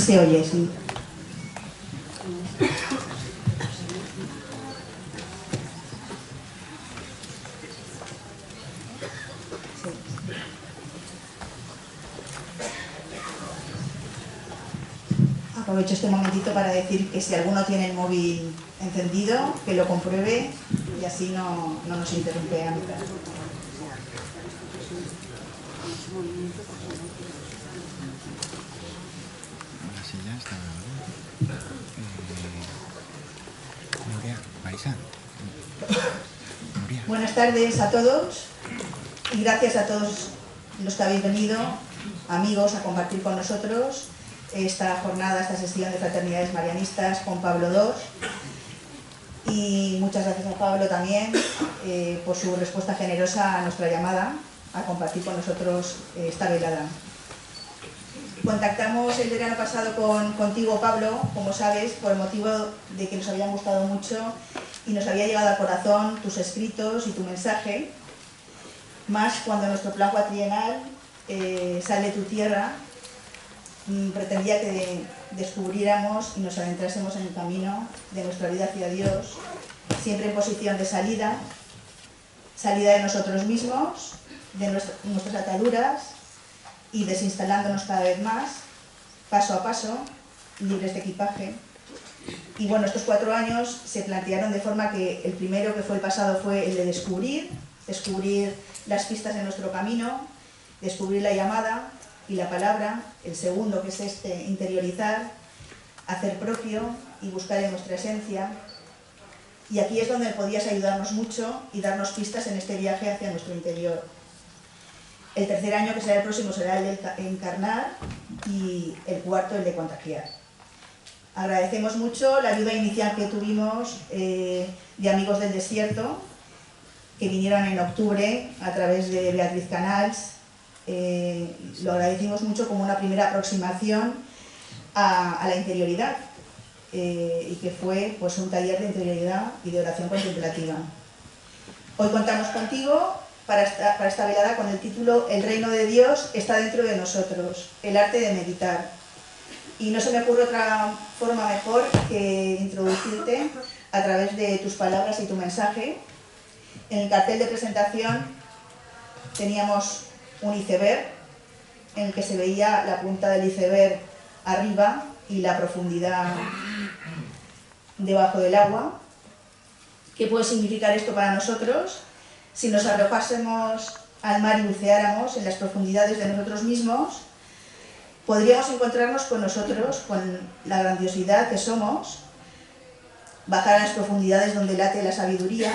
se oye, sí. Aprovecho este momentito para decir que si alguno tiene el móvil encendido, que lo compruebe y así no nos interrumpe a mitad. Así ya está. Nuria, Marisa. Nuria. Buenas tardes a todos y gracias a todos los que habéis venido, amigos, a compartir con nosotros esta jornada, esta sesión de Fraternidades Marianistas con Pablo II. Y muchas gracias a Pablo también por su respuesta generosa a nuestra llamada a compartir con nosotros esta velada. Contactamos el verano pasado contigo, Pablo, como sabes, por el motivo de que nos habían gustado mucho y nos había llegado al corazón tus escritos y tu mensaje, más cuando nuestro plan cuatrienal, Sal de tu tierra, pretendía que descubriéramos y nos adentrásemos en el camino de nuestra vida hacia Dios, siempre en posición de salida de nosotros mismos, de nuestras ataduras y desinstalándonos cada vez más, paso a paso, libres de equipaje. Y bueno, estos 4 años se plantearon de forma que el primero, que fue el pasado, fue el de descubrir las pistas de nuestro camino, descubrir la llamada y la palabra. El segundo, que es este, interiorizar, hacer propio y buscar en nuestra esencia. Y aquí es donde podías ayudarnos mucho y darnos pistas en este viaje hacia nuestro interior. El tercer año, que será el próximo, será el de encarnar, y el cuarto, el de contagiar. Agradecemos mucho la ayuda inicial que tuvimos de Amigos del Desierto, que vinieron en octubre a través de Beatriz Canals. Lo agradecimos mucho como una primera aproximación a la interioridad, y que fue pues un taller de interioridad y de oración contemplativa. Hoy contamos contigo para esta velada con el título El reino de Dios está dentro de nosotros, el arte de meditar. Y no se me ocurre otra forma mejor que introducirte a través de tus palabras y tu mensaje. En el cartel de presentación teníamos un iceberg en el que se veía la punta del iceberg arriba y la profundidad debajo del agua. ¿Qué puede significar esto para nosotros? Si nos arrojásemos al mar y buceáramos en las profundidades de nosotros mismos, podríamos encontrarnos con nosotros, con la grandiosidad que somos, bajar a las profundidades donde late la sabiduría.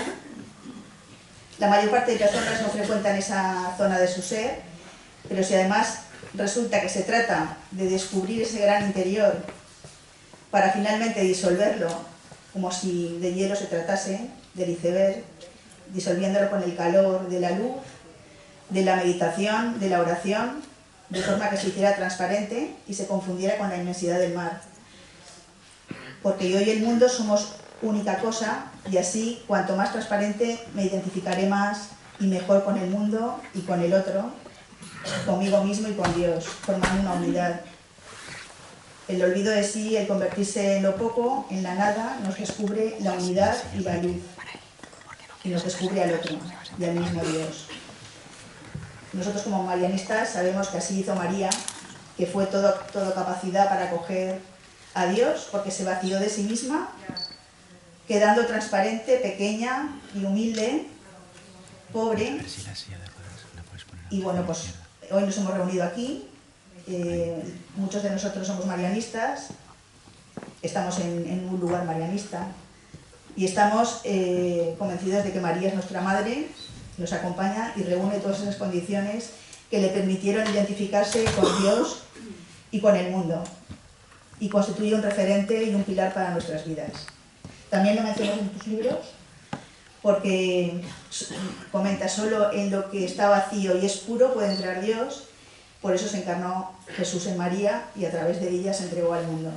La mayor parte de personas no frecuentan esa zona de su ser, pero si además resulta que se trata de descubrir ese gran interior para finalmente disolverlo, como si de hielo se tratase, del iceberg, disolviéndolo con el calor de la luz, de la meditación, de la oración, de forma que se hiciera transparente y se confundiera con la inmensidad del mar. Porque yo y el mundo somos única cosa, y así, cuanto más transparente, me identificaré más y mejor con el mundo y con el otro, conmigo mismo y con Dios, formando una unidad. El olvido de sí, el convertirse en lo poco, en la nada, nos descubre la unidad y la luz, y nos descubre al otro y al mismo Dios. Nosotros como marianistas sabemos que así hizo María, que fue todo capacidad para acoger a Dios, porque se vació de sí misma, quedando transparente, pequeña y humilde, pobre. Y bueno, pues hoy nos hemos reunido aquí, muchos de nosotros somos marianistas, estamos en un lugar marianista y estamos convencidos de que María es nuestra madre, nos acompaña y reúne todas esas condiciones que le permitieron identificarse con Dios y con el mundo, y constituye un referente y un pilar para nuestras vidas. También lo mencionas en tus libros, porque comenta solo en lo que está vacío y es puro puede entrar Dios. Por eso se encarnó Jesús en María y a través de ella se entregó al mundo.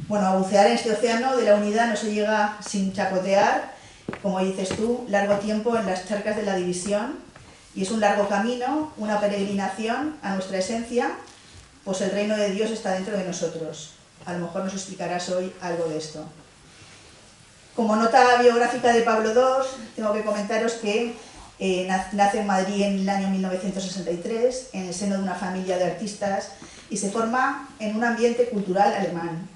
Bueno, a bucear en este océano de la unidad no se llega sin chapotear, como dices tú, largo tiempo en las charcas de la división, y es un largo camino, una peregrinación a nuestra esencia, pues el reino de Dios está dentro de nosotros. A lo mejor nos explicarás hoy algo de esto. Como nota biográfica de Pablo II, tengo que comentaros que nace en Madrid en el año 1963, en el seno de una familia de artistas, y se forma en un ambiente cultural alemán.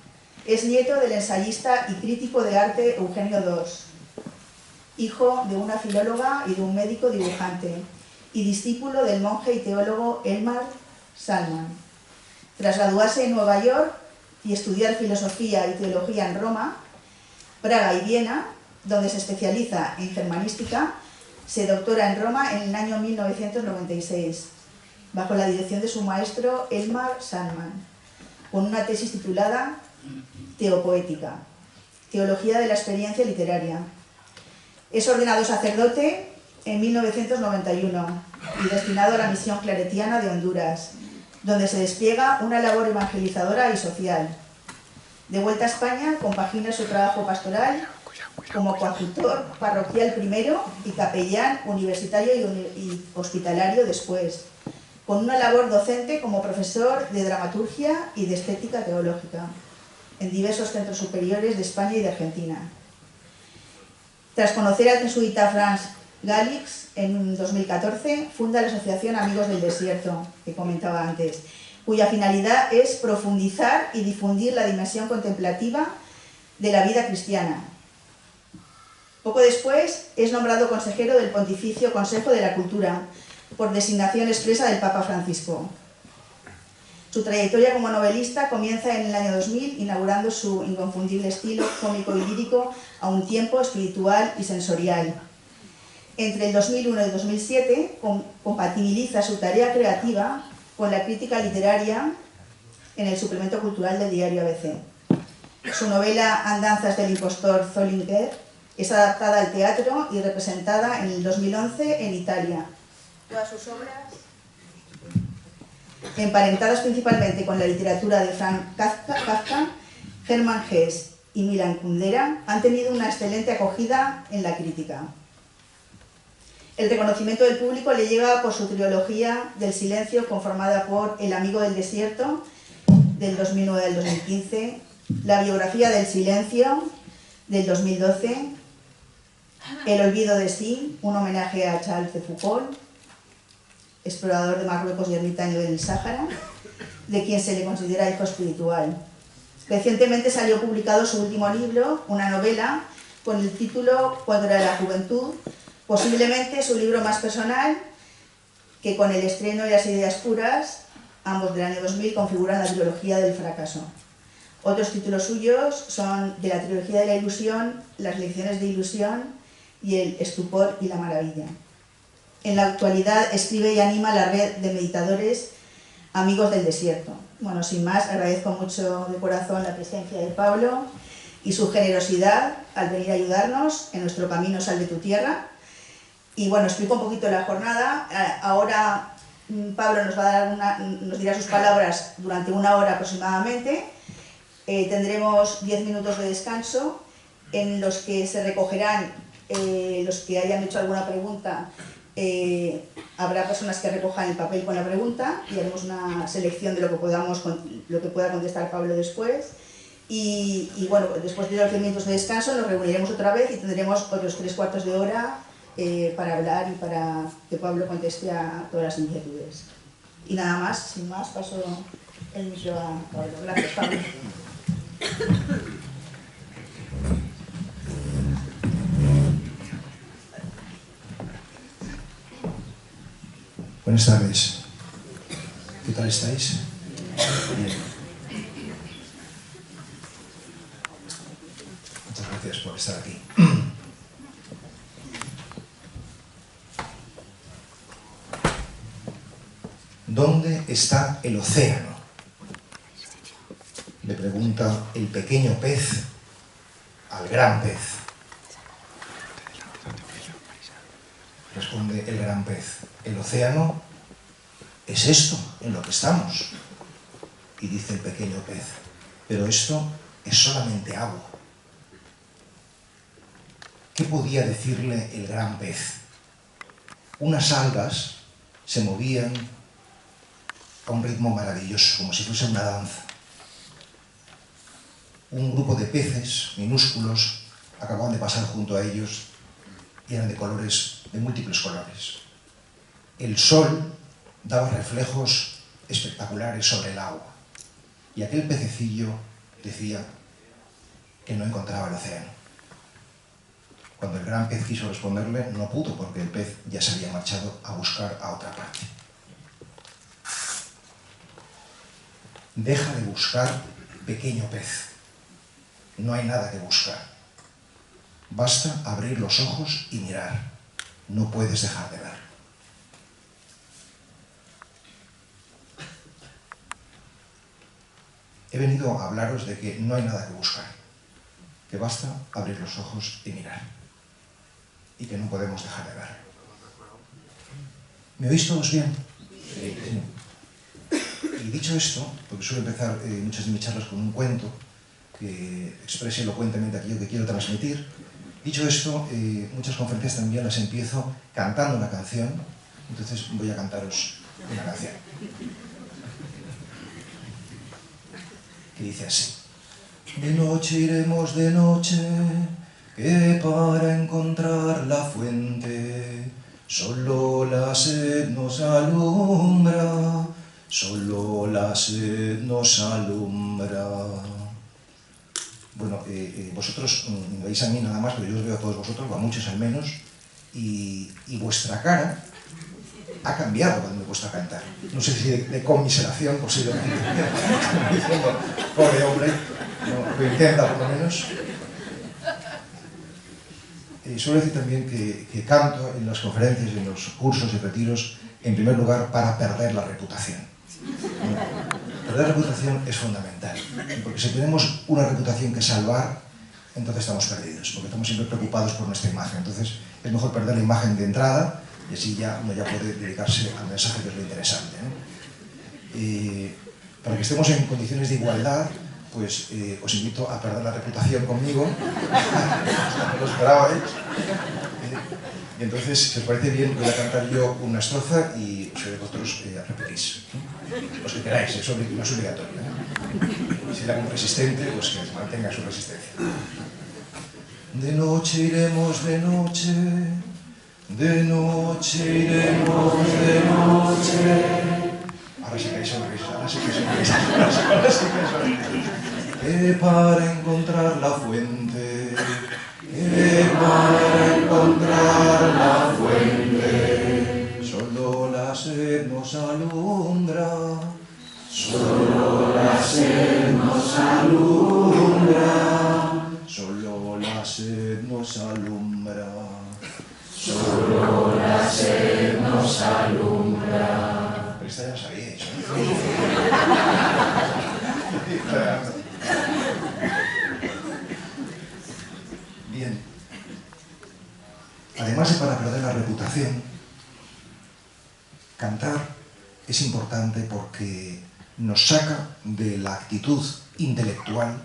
Es nieto del ensayista y crítico de arte Eugenio II, hijo de una filóloga y de un médico dibujante, y discípulo del monje y teólogo Elmar Salman. Tras graduarse en Nueva York y estudiar filosofía y teología en Roma, Praga y Viena, donde se especializa en germanística, se doctora en Roma en el año 1996, bajo la dirección de su maestro Elmar Salman, con una tesis titulada Teopoética, Teología de la Experiencia Literaria. Es ordenado sacerdote en 1991 y destinado a la misión claretiana de Honduras, donde se despliega una labor evangelizadora y social. De vuelta a España, compagina su trabajo pastoral como coadjutor parroquial primero y capellán universitario y hospitalario después, con una labor docente como profesor de dramaturgia y de estética teológica en diversos centros superiores de España y de Argentina. Tras conocer al jesuita Franz Galix en 2014, funda la Asociación Amigos del Desierto, que comentaba antes, cuya finalidad es profundizar y difundir la dimensión contemplativa de la vida cristiana. Poco después es nombrado consejero del Pontificio Consejo de la Cultura, por designación expresa del Papa Francisco. Su trayectoria como novelista comienza en el año 2000, inaugurando su inconfundible estilo cómico y lírico a un tiempo espiritual y sensorial. Entre el 2001 y el 2007 compatibiliza su tarea creativa con la crítica literaria en el suplemento cultural del diario ABC. Su novela Andanzas del impostor Zollinger es adaptada al teatro y representada en el 2011 en Italia. Todas sus obras, emparentadas principalmente con la literatura de Franz Kafka, Hermann Hesse y Milan Kundera, han tenido una excelente acogida en la crítica. El reconocimiento del público le llega por su trilogía del silencio, conformada por El amigo del desierto, del 2009 al 2015, La biografía del silencio, del 2012, El olvido de sí, un homenaje a Charles de Foucault, explorador de Marruecos y ermitaño del Sáhara, de quien se le considera hijo espiritual. Recientemente salió publicado su último libro, una novela, con el título Cuando era la juventud, posiblemente su libro más personal, que con el estreno y las ideas puras, ambos del año 2000, configuran la trilogía del fracaso. Otros títulos suyos son de la trilogía de la ilusión, Las lecciones de ilusión y El estupor y la maravilla. En la actualidad escribe y anima la red de meditadores Amigos del Desierto. Bueno, sin más, agradezco mucho de corazón la presencia de Pablo y su generosidad al venir a ayudarnos en nuestro camino Salve tu Tierra. Y bueno, explico un poquito la jornada. Ahora Pablo nos dirá sus palabras durante 1 hora aproximadamente. Tendremos 10 minutos de descanso en los que se recogerán los que hayan hecho alguna pregunta. Habrá personas que recojan el papel con la pregunta y haremos una selección de lo que pueda contestar Pablo después. Y bueno, después de los 10 minutos de descanso nos reuniremos otra vez y tendremos otros 3/4 de hora para hablar y para que Pablo conteste a todas las inquietudes. Y nada más, sin más, paso el micro a Pablo. Gracias, Pablo. Buenas tardes. ¿Qué tal estáis? Bien. Muchas gracias por estar aquí. ¿Dónde está el océano?, le pregunta el pequeño pez al gran pez. Responde el gran pez: el océano es esto en lo que estamos. Y dice el pequeño pez: pero esto es solamente agua. ¿Qué podía decirle el gran pez? Unas algas se movían a un ritmo maravilloso, como si fuese una danza. Un grupo de peces minúsculos acababan de pasar junto a ellos y eran de colores, de múltiples colores. El sol daba reflejos espectaculares sobre el agua y aquel pececillo decía que no encontraba el océano. Cuando el gran pez quiso responderle, no pudo, porque el pez ya se había marchado a buscar a otra parte. Deja de buscar, pequeño pez. No hay nada que buscar. Basta abrir los ojos y mirar. No puedes dejar de ver. He venido a hablaros de que no hay nada que buscar, que basta abrir los ojos y mirar, y que no podemos dejar de ver. ¿Me oís todos bien? Sí. Y dicho esto, porque suelo empezar muchas de mis charlas con un cuento que exprese elocuentemente aquello que quiero transmitir, dicho esto, muchas conferencias también las empiezo cantando una canción, entonces voy a cantaros una canción. Que dice así: de noche iremos de noche, que para encontrar la fuente solo la sed nos alumbra, solo la sed nos alumbra. Bueno, vosotros me veis a mí nada más, pero yo os veo a todos vosotros, a muchos al menos, y vuestra cara ha cambiado cuando me he puesto a cantar. No sé si de conmiseración, posiblemente. Diciendo, pobre hombre, no, lo intenta por lo menos. Suelo decir también que canto en las conferencias, en los cursos y retiros, en primer lugar, para perder la reputación. Perder la reputación es fundamental, porque si tenemos una reputación que salvar, entonces estamos perdidos, porque estamos siempre preocupados por nuestra imagen. Entonces es mejor perder la imagen de entrada, y así ya uno ya puede dedicarse al mensaje, que es lo interesante, ¿no? Para que estemos en condiciones de igualdad, pues os invito a perder la reputación conmigo. No lo esperabais. Y entonces, si os parece bien, voy a cantar yo una estrofa y vosotros repetís. Los que queráis, no es obligatorio, ¿eh? Si hay algún resistente, pues que mantenga su resistencia. De noche iremos de noche, de noche iremos de noche. Ahora sí que hay sonrisas, ahora sí que hay sonrisas, ahora sí que hay sonrisas. Para encontrar la fuente, para encontrar la fuente, solo la sed nos alumbra, solo la sed nos alumbra, solo la sed nos alumbra. Solo la sed nos alumbra. Pero esta ya la sabíais, ¿no? Bien. Además de para perder la reputación, cantar es importante porque nos saca de la actitud intelectual,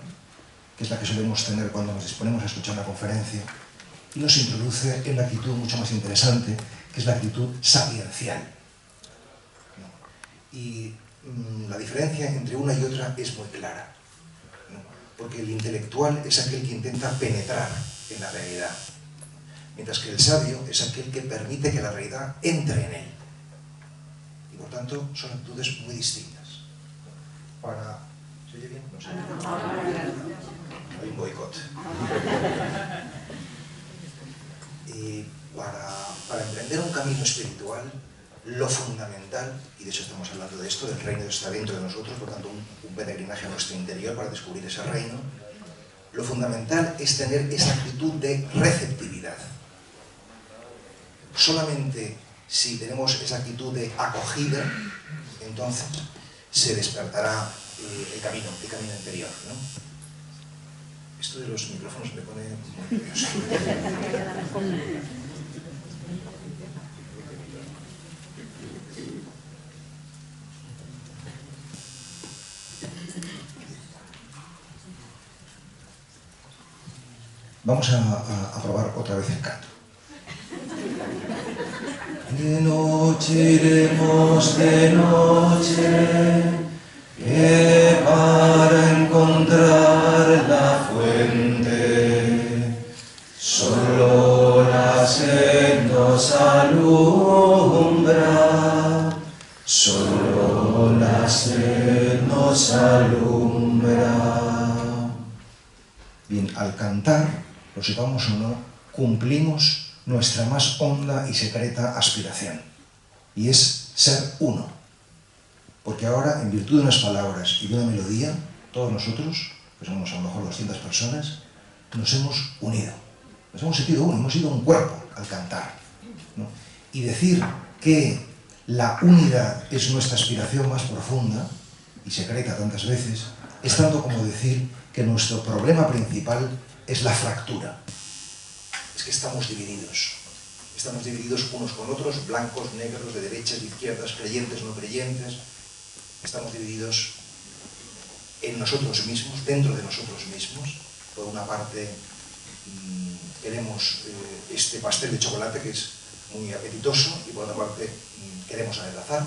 que es la que solemos tener cuando nos disponemos a escuchar una conferencia, y nos introduce en la actitud mucho más interesante, que es la actitud sapiencial. Y la diferencia entre una y otra es muy clara, ¿no? Porque el intelectual es aquel que intenta penetrar en la realidad, mientras que el sabio es aquel que permite que la realidad entre en él. Y por tanto son actitudes muy distintas. ¿Se oye bien? No sé. Hay un boicot. Para emprender un camino espiritual, lo fundamental, y de hecho estamos hablando de esto, del reino está dentro de nosotros, por tanto un peregrinaje a nuestro interior para descubrir ese reino, lo fundamental es tener esa actitud de receptividad. Solamente si tenemos esa actitud de acogida, entonces se despertará el camino interior, ¿no? Esto de los micrófonos me pone muy nervioso. Vamos a probar otra vez el canto. De noche iremos de noche, que para encontrar la fuente, solo la sed nos alumbra, solo la sed nos alumbra. Bien, al cantar, lo sepamos o no, cumplimos nuestra más honda y secreta aspiración, y es ser uno. Porque ahora, en virtud de unas palabras y de una melodía, todos nosotros, que somos a lo mejor 200 personas, nos hemos unido. Nos hemos sentido uno, hemos sido un cuerpo al cantar, ¿no? Y decir que la unidad es nuestra aspiración más profunda y secreta tantas veces, es tanto como decir que nuestro problema principal es la fractura. Es que estamos divididos. Estamos divididos unos con otros, blancos, negros, de derechas, de izquierdas, creyentes, no creyentes. Estamos divididos en nosotros mismos, dentro de nosotros mismos. Por una parte, queremos este pastel de chocolate que es muy apetitoso, y por otra parte, queremos adelgazar,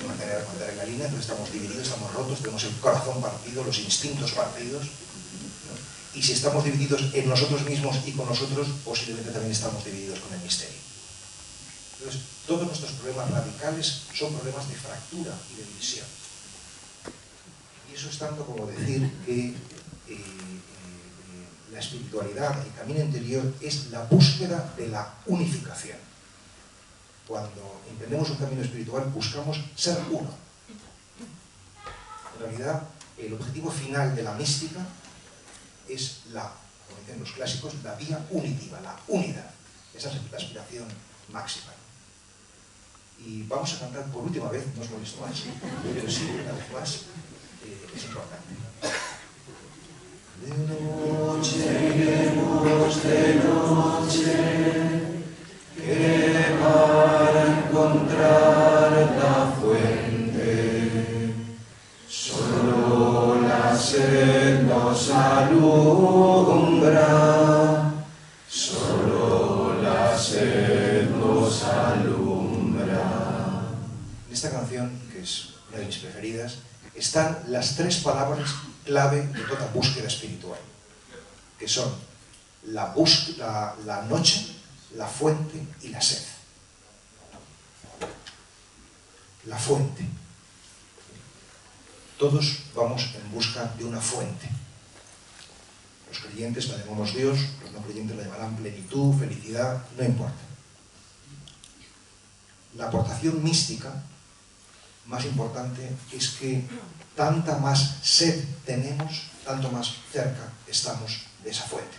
mantener la línea. Entonces estamos divididos, estamos rotos, tenemos el corazón partido, los instintos partidos, ¿no? Y si estamos divididos en nosotros mismos y con nosotros, posiblemente también estamos divididos con el misterio. Entonces, todos nuestros problemas radicales son problemas de fractura y de división. Y eso es tanto como decir que la espiritualidad, el camino interior, es la búsqueda de la unificación. Cuando emprendemos un camino espiritual, buscamos ser uno. En realidad, el objetivo final de la mística es como dicen los clásicos, la vía unitiva, la unidad. Esa es la aspiración máxima. Y vamos a cantar por última vez, no os molesto más, pero sí, una vez más, es importante. De noche iremos de noche, que para encontrar la fuente, solo la sed nos alumbra, solo la sed nos alumbra. En esta canción, que es una de mis preferidas, están las tres palabras clave de toda búsqueda espiritual, que son la noche, la fuente y la sed. La fuente. Todos vamos en busca de una fuente. Los creyentes la llamamos Dios, los no creyentes la llamarán plenitud, felicidad, no importa. La aportación mística más importante es que tanta más sed tenemos, tanto más cerca estamos de esa fuente.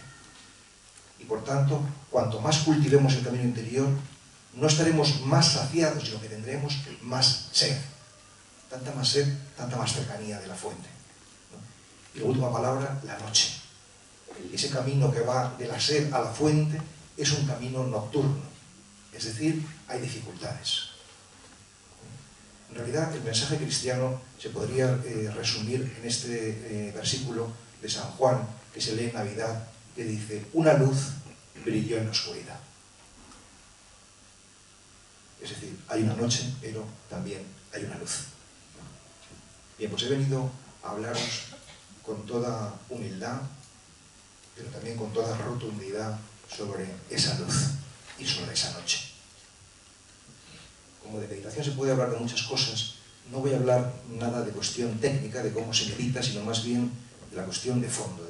Y por tanto, cuanto más cultivemos el camino interior, no estaremos más saciados, sino que tendremos más sed. Tanta más sed, tanta más cercanía de la fuente, ¿no? Y la última palabra, la noche. Ese camino que va de la sed a la fuente es un camino nocturno, es decir, hay dificultades. En realidad, el mensaje cristiano se podría resumir en este versículo de San Juan, que se lee en Navidad, que dice: una luz brilló en la oscuridad. Es decir, hay una noche, pero también hay una luz. Bien, pues he venido a hablaros con toda humildad, pero también con toda rotundidad sobre esa luz y sobre esa noche. Como de meditación se puede hablar de muchas cosas, no voy a hablar nada de cuestión técnica, de cómo se medita, sino más bien de la cuestión de fondo,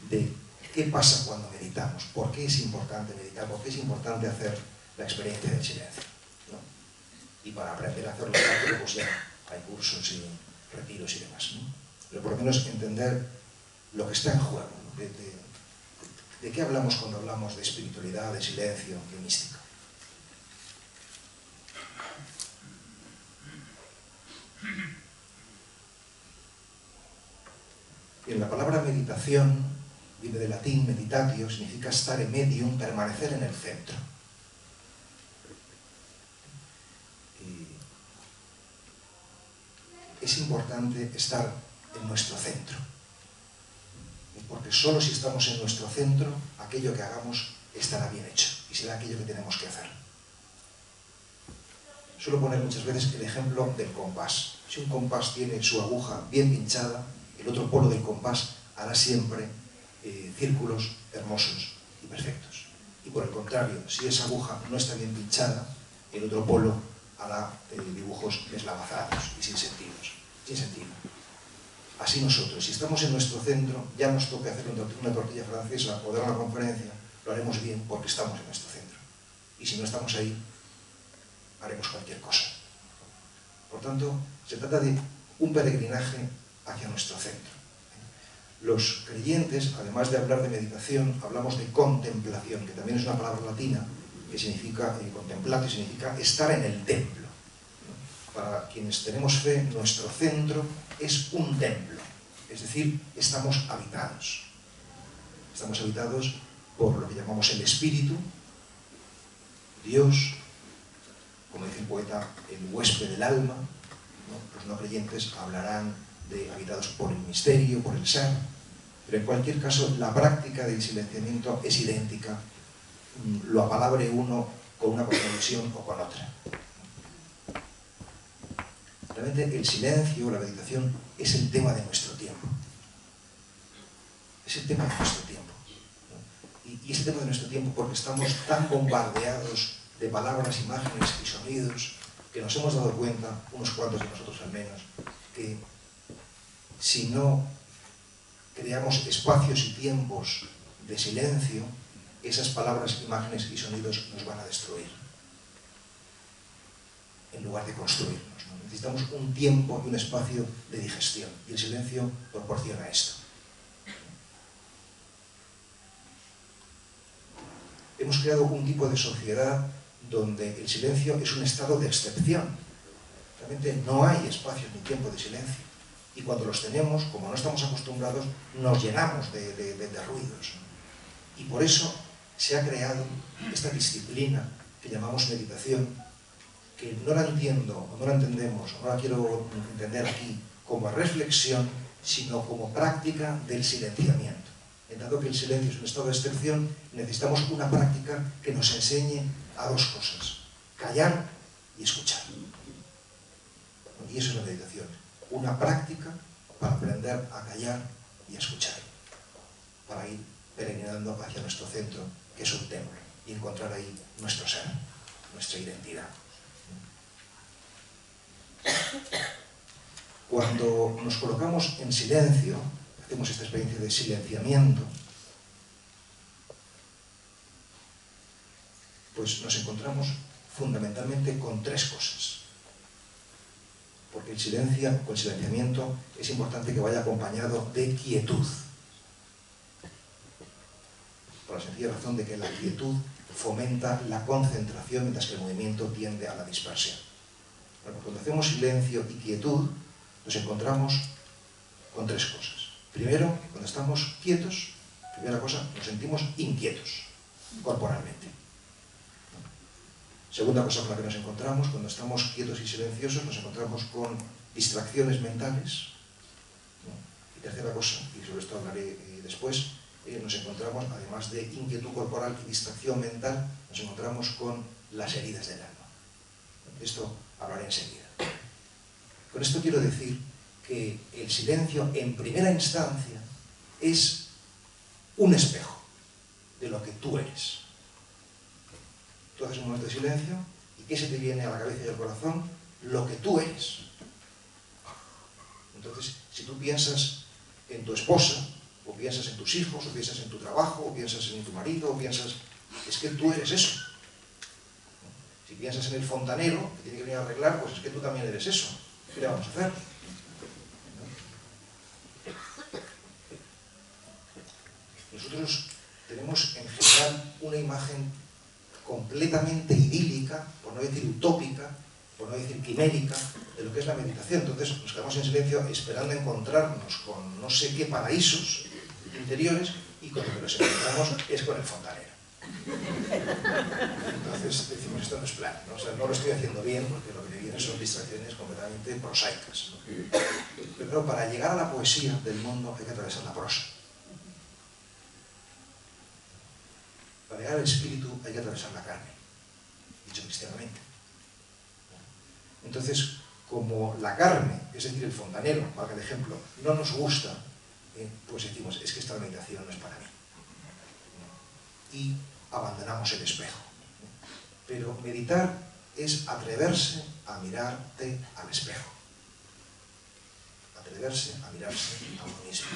de qué pasa cuando meditamos, por qué es importante meditar, por qué es importante hacer la experiencia del silencio, ¿no? Y para aprender a hacerlo rápido, pues ya hay cursos y retiros y demás, ¿no? Pero por lo menos entender lo que está en juego, ¿no? ¿De qué hablamos cuando hablamos de espiritualidad, de silencio, de mística? Bien, la palabra meditación viene del latín meditatio, significa stare medium, permanecer en el centro. Es importante estar en nuestro centro, porque solo si estamos en nuestro centro, aquello que hagamos estará bien hecho y será aquello que tenemos que hacer. Suelo poner muchas veces el ejemplo del compás. Si un compás tiene su aguja bien pinchada, el otro polo del compás hará siempre círculos hermosos y perfectos. Y por el contrario, si esa aguja no está bien pinchada, el otro polo hará dibujos deslavazados y sin sentido. Así nosotros, si estamos en nuestro centro, ya nos toca hacer una tortilla francesa o dar una conferencia, lo haremos bien porque estamos en nuestro centro. Y si no estamos ahí, haremos cualquier cosa. Por tanto, se trata de un peregrinaje hacia nuestro centro. Los creyentes, además de hablar de meditación, hablamos de contemplación, que también es una palabra latina que significa, contemplatio significa estar en el templo. Para quienes tenemos fe, nuestro centro es un templo, es decir, estamos habitados. Estamos habitados por lo que llamamos el Espíritu, Dios, como dice el poeta, el huésped del alma, ¿no? Los no creyentes hablarán de habitados por el misterio, por el ser, pero en cualquier caso la práctica del silenciamiento es idéntica, lo apalabre uno con una condición o con otra. Realmente el silencio, la meditación, es el tema de nuestro tiempo. Es el tema de nuestro tiempo, ¿no? Y es el tema de nuestro tiempo porque estamos tan bombardeados de palabras, imágenes y sonidos que nos hemos dado cuenta, unos cuantos de nosotros al menos, que si no creamos espacios y tiempos de silencio, esas palabras, imágenes y sonidos nos van a destruir, en lugar de construirnos, ¿no? Necesitamos un tiempo y un espacio de digestión, y el silencio proporciona esto. Hemos creado un tipo de sociedad donde el silencio es un estado de excepción. Realmente no hay espacios ni tiempo de silencio. Y cuando los tenemos, como no estamos acostumbrados, nos llenamos de ruidos. Y por eso se ha creado esta disciplina que llamamos meditación, que no la entiendo, o no la entendemos, o no la quiero entender aquí como reflexión, sino como práctica del silenciamiento. En dado que el silencio es un estado de excepción, necesitamos una práctica que nos enseñe a dos cosas: callar y escuchar. Y eso es la meditación, una práctica para aprender a callar y a escuchar, para ir peregrinando hacia nuestro centro, que es un templo, y encontrar ahí nuestro ser, nuestra identidad. Cuando nos colocamos en silencio, hacemos esta experiencia de silenciamiento, pues nos encontramos fundamentalmente con tres cosas. Porque el silenciamiento es importante que vaya acompañado de quietud. Por la sencilla razón de que la quietud fomenta la concentración, mientras que el movimiento tiende a la dispersión. Bueno, cuando hacemos silencio y quietud, nos encontramos con tres cosas. Primero, cuando estamos quietos, primera cosa, nos sentimos inquietos, corporalmente. Segunda cosa con la que nos encontramos, cuando estamos quietos y silenciosos, nos encontramos con distracciones mentales. Y tercera cosa, y sobre esto hablaré después, nos encontramos, además de inquietud corporal y distracción mental, nos encontramos con las heridas del alma. De esto hablaré enseguida. Con esto quiero decir que el silencio, en primera instancia, es un espejo de lo que tú eres. Tú haces un momento de silencio y ¿qué se te viene a la cabeza y al corazón? Lo que tú eres. Entonces, si tú piensas en tu esposa, o piensas en tus hijos, o piensas en tu trabajo, o piensas en tu marido, o piensas... es que tú eres eso. Si piensas en el fontanero, que tiene que venir a arreglar, pues es que tú también eres eso. ¿Qué le vamos a hacer? Nosotros tenemos en general una imagen completamente idílica, por no decir utópica, por no decir quimérica, de lo que es la meditación. Entonces nos quedamos en silencio esperando encontrarnos con no sé qué paraísos interiores, y con lo que nos encontramos es con el fontanero. Entonces decimos, esto no es plan, ¿no? O sea, no lo estoy haciendo bien, porque lo que me vienen son distracciones completamente prosaicas, ¿no? Pero claro, para llegar a la poesía del mundo hay que atravesar la prosa. Para llegar al espíritu hay que atravesar la carne, dicho cristianamente. Entonces, como la carne, es decir, el fontanero, valga el ejemplo, no nos gusta, pues decimos, es que esta meditación no es para mí. Y abandonamos el espejo. Pero meditar es atreverse a mirarte al espejo. Atreverse a mirarse a uno mismo.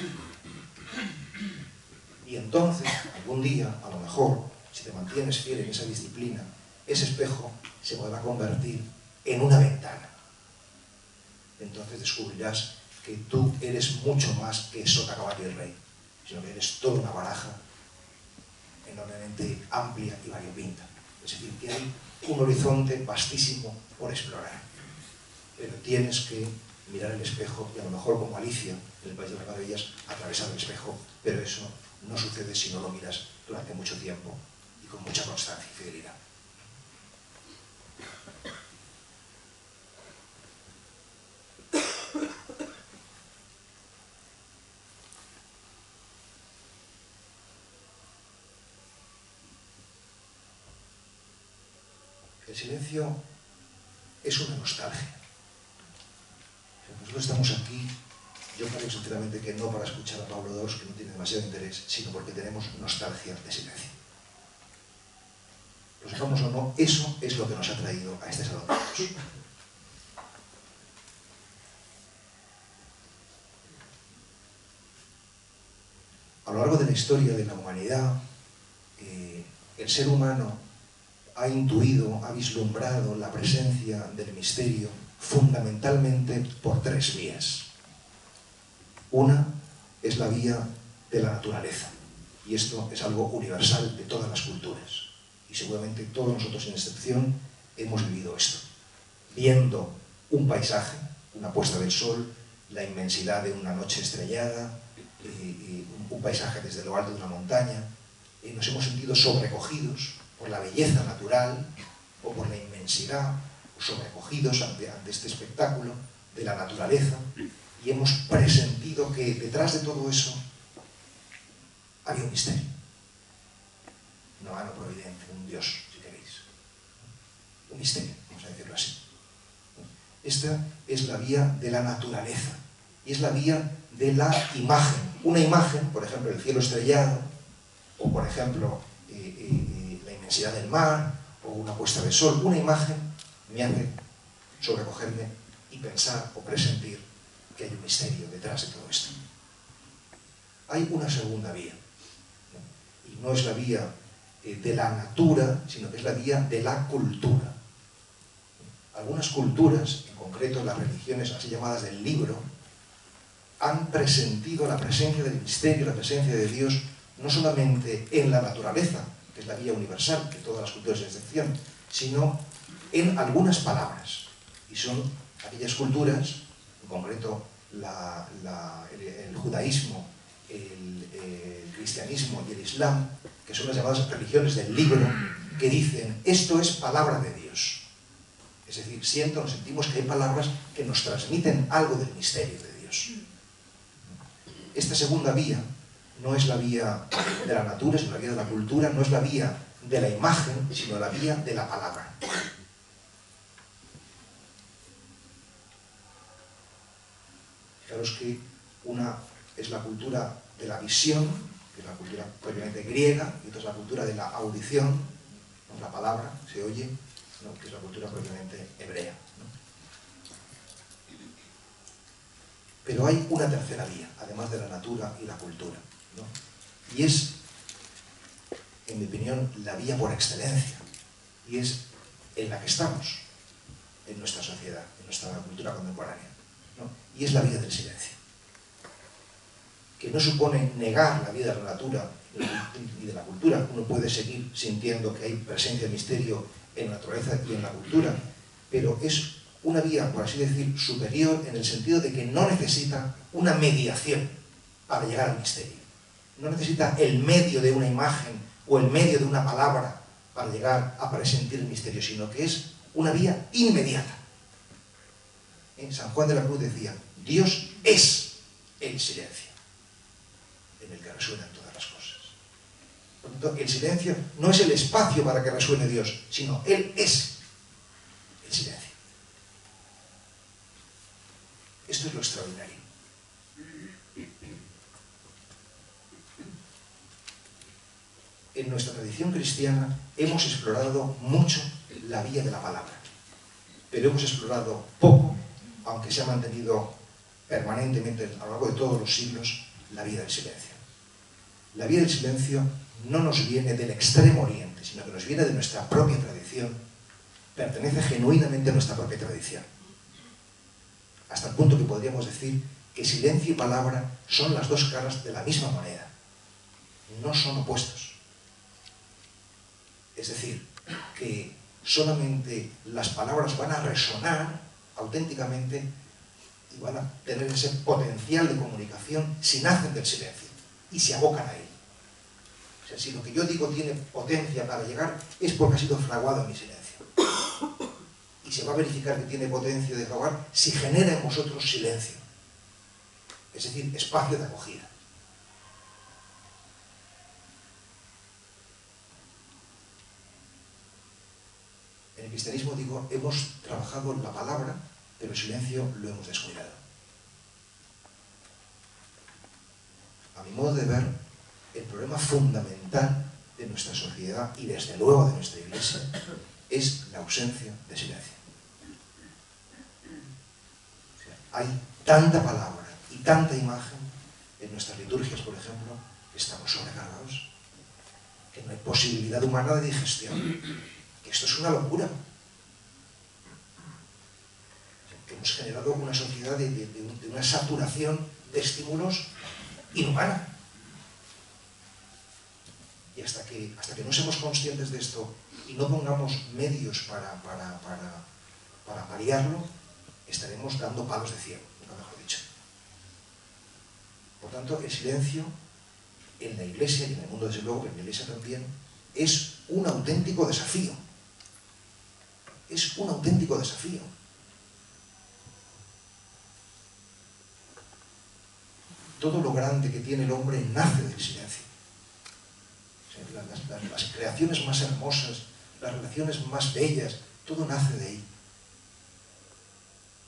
Y entonces, algún día, a lo mejor, si te mantienes fiel en esa disciplina, ese espejo se podrá convertir en una ventana. Entonces descubrirás que tú eres mucho más que sota, caballo y rey, sino que eres toda una baraja enormemente amplia y variopinta. Es decir, que hay un horizonte vastísimo por explorar. Pero tienes que mirar el espejo y a lo mejor como Alicia, en el País de las Maravillas, atravesar el espejo, pero eso no sucede si no lo miras durante mucho tiempo y con mucha constancia y fidelidad. El silencio es una nostalgia. Nosotros estamos aquí, yo creo sinceramente que no para escuchar a Pablo II, que no tiene demasiado interés, sino porque tenemos nostalgia de silencio. Lo sepamos o no, eso es lo que nos ha traído a este salón de Dios. A lo largo de la historia de la humanidad, el ser humano ha intuido, ha vislumbrado la presencia del misterio fundamentalmente por tres vías. Una es la vía de la naturaleza, y esto es algo universal de todas las culturas, y seguramente todos nosotros sin excepción hemos vivido esto, viendo un paisaje, una puesta del sol, la inmensidad de una noche estrellada, un paisaje desde lo alto de una montaña, y nos hemos sentido sobrecogidos por la belleza natural o por la inmensidad, sobrecogidos ante este espectáculo de la naturaleza, y hemos presentido que detrás de todo eso había un misterio, una mano providente, un Dios, si queréis, un misterio, vamos a decirlo así. Esta es la vía de la naturaleza y es la vía de la imagen. Una imagen, por ejemplo, el cielo estrellado, o por ejemplo la inmensidad del mar, o una puesta de sol, una imagen me hace sobrecogerme y pensar o presentir que hay un misterio detrás de todo esto. Hay una segunda vía, ¿no? Y no es la vía de la natura, sino que es la vía de la cultura. Algunas culturas, en concreto las religiones así llamadas del libro, han presentido la presencia del misterio, la presencia de Dios, no solamente en la naturaleza, que es la vía universal de todas las culturas sin excepción, sino en algunas palabras. Y son aquellas culturas, en concreto el judaísmo, el cristianismo y el islam, que son las llamadas religiones del libro, que dicen, esto es palabra de Dios. Es decir, nos sentimos que hay palabras que nos transmiten algo del misterio de Dios. Esta segunda vía no es la vía de la natura, sino la vía de la cultura, no es la vía de la imagen, sino la vía de la palabra. Fijaros que una es la cultura de la visión, que es la cultura propiamente griega, y otra es la cultura de la audición, ¿no? La palabra se oye, ¿no? Que es la cultura propiamente hebrea, ¿no? Pero hay una tercera vía, además de la natura y la cultura, ¿no? Y es, en mi opinión, la vía por excelencia, y es en la que estamos, en nuestra sociedad, en nuestra cultura contemporánea, ¿no? Y es la vía del silencio, que no supone negar la vida de la natura ni de la cultura. Uno puede seguir sintiendo que hay presencia de misterio en la naturaleza y en la cultura, pero es una vía, por así decir, superior en el sentido de que no necesita una mediación para llegar al misterio. No necesita el medio de una imagen o el medio de una palabra para llegar a presentir el misterio, sino que es una vía inmediata. San Juan de la Cruz decía, Dios es el silencio, en el que resuenan todas las cosas. Por lo tanto, el silencio no es el espacio para que resuene Dios, sino Él es el silencio. Esto es lo extraordinario. En nuestra tradición cristiana hemos explorado mucho la vía de la palabra, pero hemos explorado poco, aunque se ha mantenido permanentemente a lo largo de todos los siglos, la vía del silencio. La vía del silencio no nos viene del extremo oriente, sino que nos viene de nuestra propia tradición, pertenece genuinamente a nuestra propia tradición. Hasta el punto que podríamos decir que silencio y palabra son las dos caras de la misma moneda, no son opuestos. Es decir, que solamente las palabras van a resonar auténticamente y van a tener ese potencial de comunicación si nacen del silencio y se abocan a él. O sea, si lo que yo digo tiene potencia para llegar, es porque ha sido fraguado en mi silencio. Y se va a verificar que tiene potencia de fraguar si genera en vosotros silencio. Es decir, espacio de acogida. En el cristianismo, digo, hemos trabajado la palabra, pero el silencio lo hemos descuidado. A mi modo de ver, el problema fundamental de nuestra sociedad y desde luego de nuestra Iglesia es la ausencia de silencio. O sea, hay tanta palabra y tanta imagen en nuestras liturgias, por ejemplo, que estamos sobrecargados, que no hay posibilidad humana de digestión, que esto es una locura. Que hemos generado una sociedad de una saturación de estímulos inhumana. Y hasta que no seamos conscientes de esto y no pongamos medios para paliarlo, estaremos dando palos de ciego, nunca mejor dicho. Por tanto, el silencio en la Iglesia y en el mundo, desde luego, pero en la Iglesia también, es un auténtico desafío. Es un auténtico desafío. Todo lo grande que tiene el hombre nace del silencio. Las creaciones más hermosas, las relaciones más bellas, todo nace de ahí.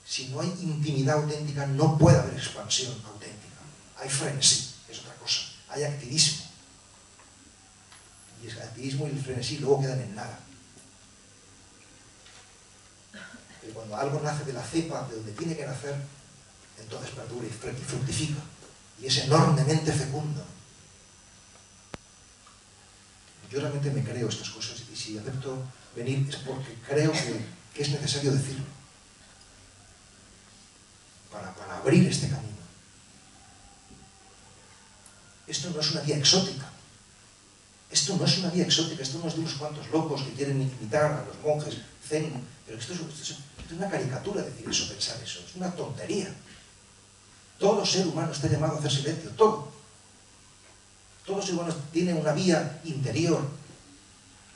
Si no hay intimidad auténtica, no puede haber expansión auténtica. Hay frenesí, es otra cosa. Hay activismo. Y el activismo y el frenesí luego quedan en nada. Pero cuando algo nace de la cepa, de donde tiene que nacer, entonces perdura y fructifica. Y es enormemente fecundo. Yo realmente me creo estas cosas y si acepto venir es porque creo que es necesario decirlo para abrir este camino. Esto no es una vía exótica. Esto no es una vía exótica, esto no es de unos cuantos locos que quieren imitar a los monjes zen, pero esto es una caricatura decir eso, pensar eso, es una tontería. Todo ser humano está llamado a hacer silencio, todo. Todo ser humano tiene una vía interior,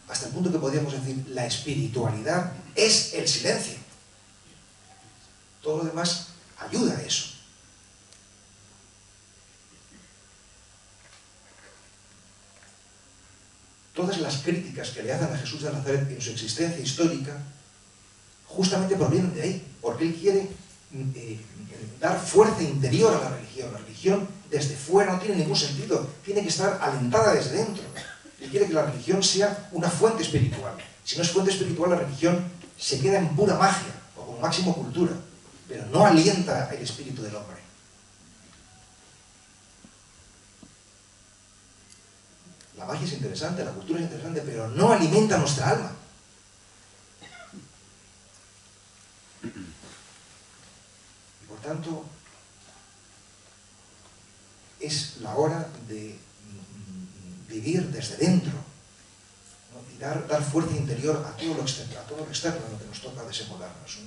hasta el punto que podríamos decir, la espiritualidad es el silencio. Todo lo demás ayuda a eso. Todas las críticas que le hacen a Jesús de Nazaret en su existencia histórica justamente provienen de ahí, porque él quiere dar fuerza interior a la religión. La religión desde fuera no tiene ningún sentido, tiene que estar alentada desde dentro. Él quiere que la religión sea una fuente espiritual. Si no es fuente espiritual, la religión se queda en pura magia o como máximo cultura, pero no alienta el espíritu del hombre. La magia es interesante, la cultura es interesante, pero no alimenta nuestra alma. Y por tanto, es la hora de vivir desde dentro, ¿no? Y dar fuerza interior a todo lo externo en lo que nos toca desenvolvernos,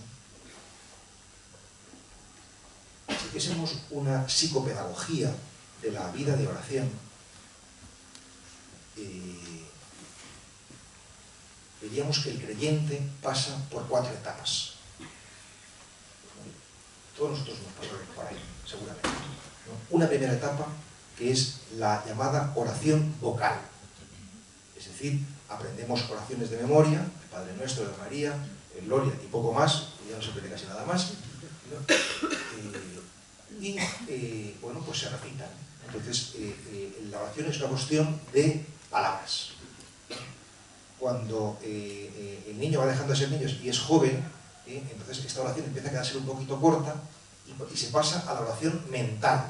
¿no? Si hiciésemos una psicopedagogía de la vida de oración, veríamos que el creyente pasa por 4 etapas. Todos nosotros nos pasamos por ahí, seguramente, ¿no? Una primera etapa que es la llamada oración vocal. Es decir, aprendemos oraciones de memoria, el Padre Nuestro, de María, el Gloria y poco más, ya no se aprende casi nada más, ¿no? y bueno, pues se repitan. Entonces, la oración es una cuestión de palabras. Cuando el niño va dejando de ser niño y es joven, entonces esta oración empieza a quedarse un poquito corta y se pasa a la oración mental,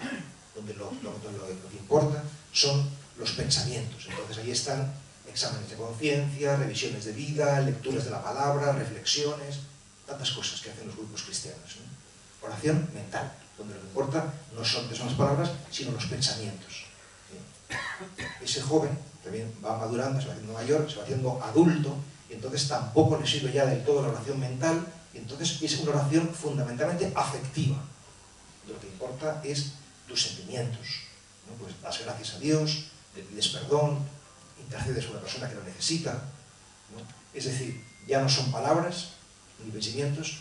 donde lo que importa son los pensamientos. Entonces ahí están exámenes de conciencia, revisiones de vida, lecturas de la palabra, reflexiones, tantas cosas que hacen los grupos cristianos, ¿no? Oración mental, donde lo que importa no son las palabras, sino los pensamientos. Ese joven también va madurando, se va haciendo mayor, se va haciendo adulto, y entonces tampoco le sirve ya del todo la oración mental, y entonces es una oración fundamentalmente afectiva. Lo que importa es tus sentimientos, ¿no? Pues das gracias a Dios, le pides perdón, intercedes a una persona que lo necesita, ¿no? Es decir, ya no son palabras, ni pensamientos,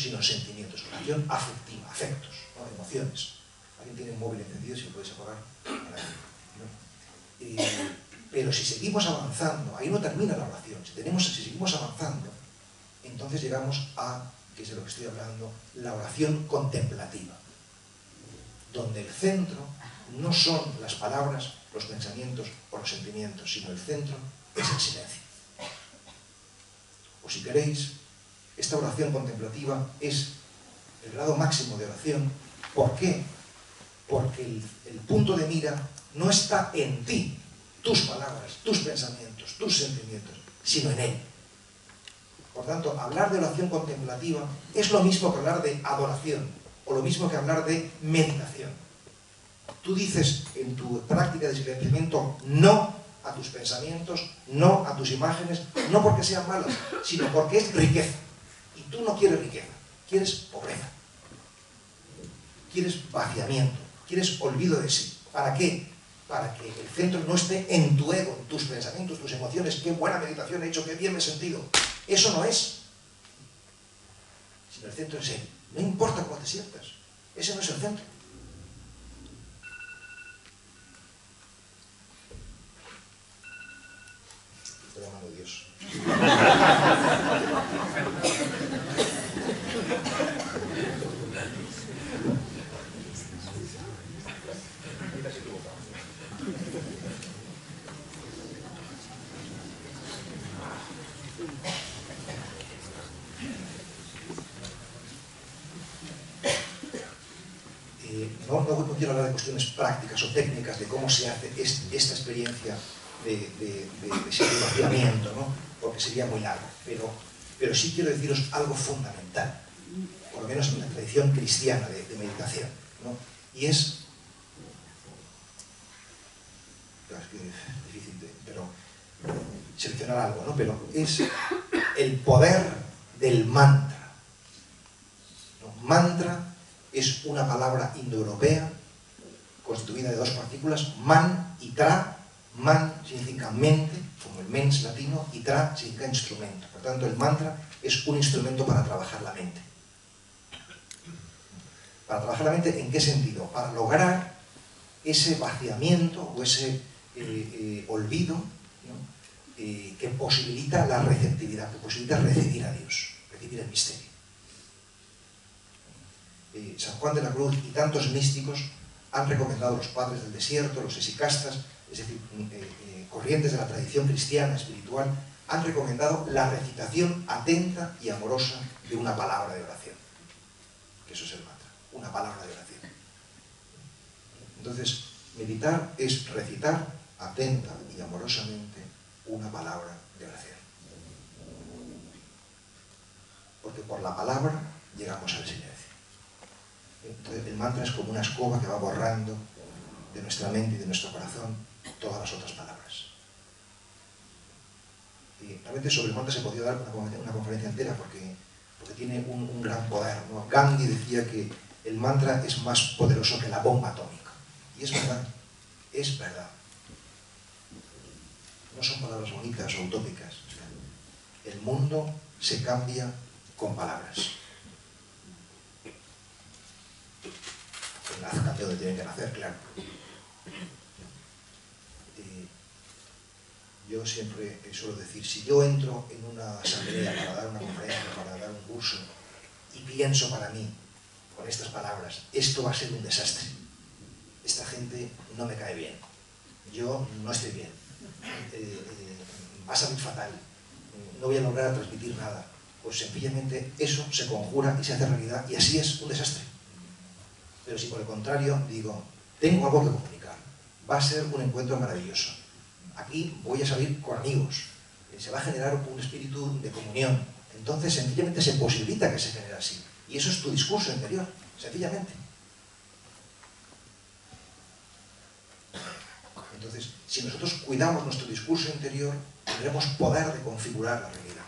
sino sentimientos, oración afectiva, afectos, ¿no? Emociones. Alguien tiene un móvil encendido, si lo puedes apagar. Pero si seguimos avanzando, ahí no termina la oración, si seguimos avanzando, entonces llegamos a, que es de lo que estoy hablando, la oración contemplativa, donde el centro no son las palabras, los pensamientos o los sentimientos, sino el centro es el silencio. O si queréis, esta oración contemplativa es el grado máximo de oración. ¿Por qué? Porque el punto de mira no está en ti, tus palabras, tus pensamientos, tus sentimientos, sino en Él. Por tanto, hablar de oración contemplativa es lo mismo que hablar de adoración, o lo mismo que hablar de meditación. Tú dices en tu práctica de silenciamiento no a tus pensamientos, no a tus imágenes, no porque sean malas, sino porque es riqueza. Y tú no quieres riqueza, quieres pobreza, quieres vaciamiento, quieres olvido de sí. ¿Para qué? Para que el centro no esté en tu ego, en tus pensamientos, tus emociones. Qué buena meditación he hecho, qué bien me he sentido. Eso no es. Sino el centro es Él. No importa cómo te sientas. Ese no es el centro. Estoy llamando a Dios. No quiero hablar de cuestiones prácticas o técnicas de cómo se hace esta experiencia de silenciamiento, ¿no? Porque sería muy largo, pero sí quiero deciros algo fundamental, por lo menos en la tradición cristiana de meditación, ¿no? Y es difícil pero seleccionar algo, ¿no? Pero es el poder del mantra, ¿no? Mantra es una palabra indoeuropea constituida de dos partículas, man y tra. Man significa mente, como el mens latino, y tra significa instrumento. Por tanto, el mantra es un instrumento para trabajar la mente. ¿Para trabajar la mente en qué sentido? Para lograr ese vaciamiento o ese olvido, ¿no? Que posibilita la receptividad, que posibilita recibir a Dios, recibir el misterio. San Juan de la Cruz y tantos místicos han recomendado, los padres del desierto, los esicastas, es decir, corrientes de la tradición cristiana espiritual, han recomendado la recitación atenta y amorosa de una palabra de oración. Que eso es el mantra, una palabra de oración. Entonces, meditar es recitar atenta y amorosamente una palabra de oración. Porque por la palabra llegamos al silencio. Entonces, el mantra es como una escoba que va borrando de nuestra mente y de nuestro corazón todas las otras palabras. Y realmente sobre el mantra se podría dar una conferencia entera porque tiene un gran poder, ¿no? Gandhi decía que el mantra es más poderoso que la bomba atómica. Y es verdad, es verdad. No son palabras bonitas o utópicas. El mundo se cambia con palabras. Nace cambio donde tienen que nacer, claro. Yo siempre suelo decir, si yo entro en una asamblea para dar una conferencia, para dar un curso, y pienso para mí, con estas palabras: esto va a ser un desastre, esta gente no me cae bien, yo no estoy bien, va a salir fatal, no voy a lograr transmitir nada. Pues sencillamente eso se conjura y se hace realidad, y así es un desastre. Pero si por el contrario digo, tengo algo que comunicar, va a ser un encuentro maravilloso, aquí voy a salir con amigos, se va a generar un espíritu de comunión, entonces sencillamente se posibilita que se genere así. Y eso es tu discurso interior, sencillamente. Entonces, si nosotros cuidamos nuestro discurso interior, tendremos poder de configurar la realidad.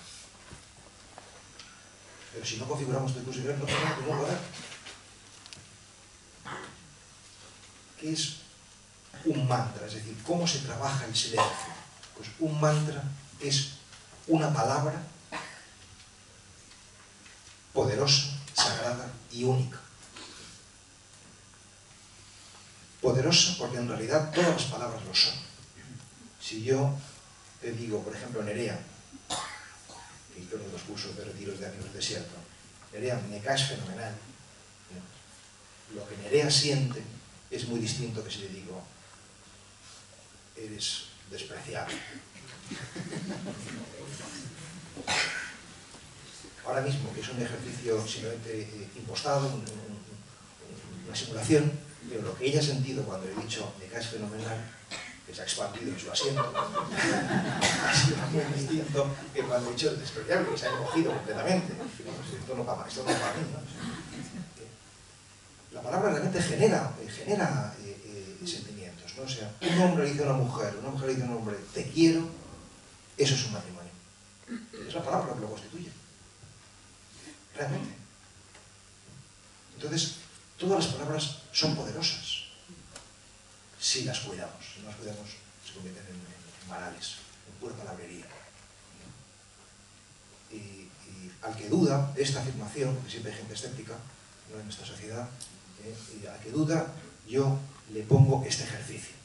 Pero si no configuramos nuestro discurso interior, no tenemos ningún poder. ¿Qué es un mantra? Es decir, ¿cómo se trabaja el silencio? Pues un mantra es una palabra poderosa, sagrada y única. Poderosa porque en realidad todas las palabras lo son. Si yo te digo, por ejemplo, Nerea, que hizo uno de los cursos de retiros de Amigos del Desierto, Nerea, me caes fenomenal. Lo que Nerea siente es muy distinto que si le digo, eres despreciable. Ahora mismo, que es un ejercicio simplemente impostado, una simulación, pero lo que ella ha sentido cuando he dicho me caes fenomenal, que se ha expandido en su asiento, ha sido muy distinto que cuando he dicho despreciable, que se ha encogido completamente. Esto no va para mí, ¿no? La palabra realmente genera sentimientos, ¿no? O sea, un hombre le dice a una mujer le dice a un hombre, te quiero, eso es un matrimonio. Es la palabra que lo constituye. Realmente. Entonces, todas las palabras son poderosas si las cuidamos. Si no las cuidamos, se convierten en banales, en pura palabrería. Y al que duda de esta afirmación, que siempre hay gente escéptica, ¿no?, en esta sociedad, y al que duda, yo le pongo este ejercicio.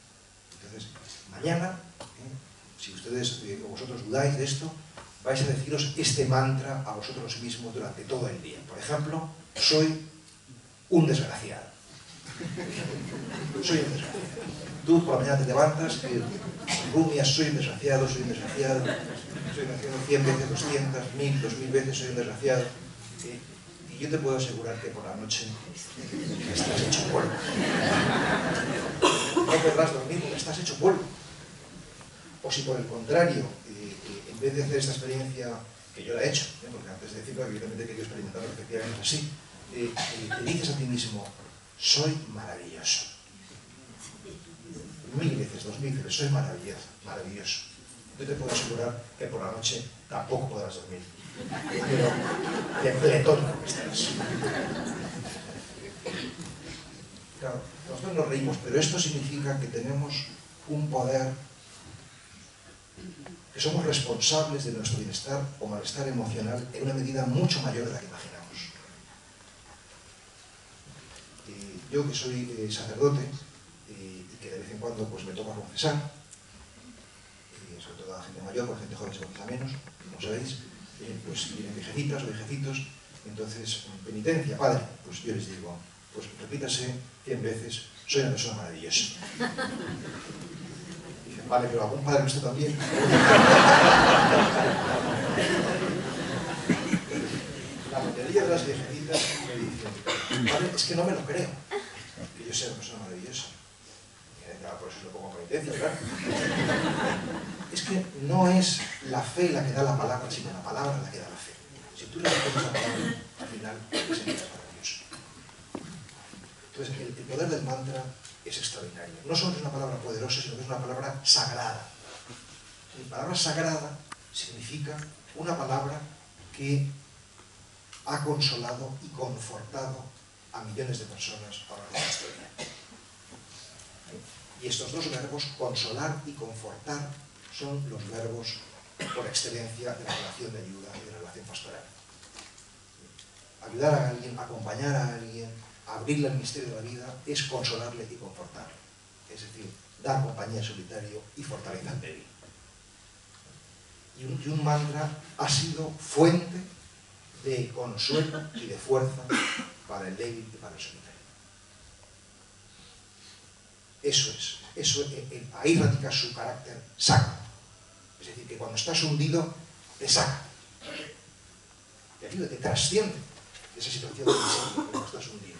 Entonces, mañana, si ustedes o vosotros dudáis de esto, vais a deciros este mantra a vosotros mismos durante todo el día. Por ejemplo, soy un desgraciado. Soy un desgraciado. Tú por la mañana te levantas y rumias, soy un desgraciado, soy un desgraciado, soy un desgraciado 100 veces, 200, 1000, 2000 veces, soy un desgraciado. Y yo te puedo asegurar que por la noche estás hecho polvo. No podrás dormir porque estás hecho polvo. O si por el contrario, en vez de hacer esta experiencia, que yo la he hecho, porque antes de decirlo, evidentemente he querido experimentarlo, efectivamente es así, te dices a ti mismo, soy maravilloso. 1000 veces, 2000 veces, soy maravilloso, maravilloso. Yo te puedo asegurar que por la noche tampoco podrás dormir, pero de pletónico que estás. Claro, nosotros nos reímos, pero esto significa que tenemos un poder, que somos responsables de nuestro bienestar o malestar emocional en una medida mucho mayor de la que imaginamos. Yo que soy sacerdote y que de vez en cuando pues, me toca confesar, sobre todo a gente mayor, porque a gente joven se confiesa menos, como sabéis, pues vienen viejecitas o viejecitos, entonces, en penitencia, padre, pues yo les digo, pues repítase 100 veces, soy una persona maravillosa. Vale, pero algún padre nuestro también. La mayoría de las viejecitas me dicen, vale, es que no me lo creo, que yo sea una persona maravillosa. Claro, por eso lo pongo a penitencia, claro. Es que no es la fe la que da la palabra, sino la palabra la que da la fe. Si tú le pones la palabra, al final te sentirás maravilloso. Entonces, el poder del mantra es extraordinario. No solo es una palabra poderosa, sino que es una palabra sagrada. La palabra sagrada significa una palabra que ha consolado y confortado a millones de personas a lo largo de la historia. Y estos dos verbos, consolar y confortar, son los verbos por excelencia de la relación de ayuda y de la relación pastoral. Ayudar a alguien, acompañar a alguien, abrirle el misterio de la vida, es consolarle y confortarle. Es decir, dar compañía en solitario y fortaleza al débil. Y un mantra ha sido fuente de consuelo y de fuerza para el débil y para el solitario. Eso ahí radica su carácter sacro. Es decir, que cuando estás hundido, te saca. Te ayuda, te trasciende de esa situación de miseria cuando estás hundido.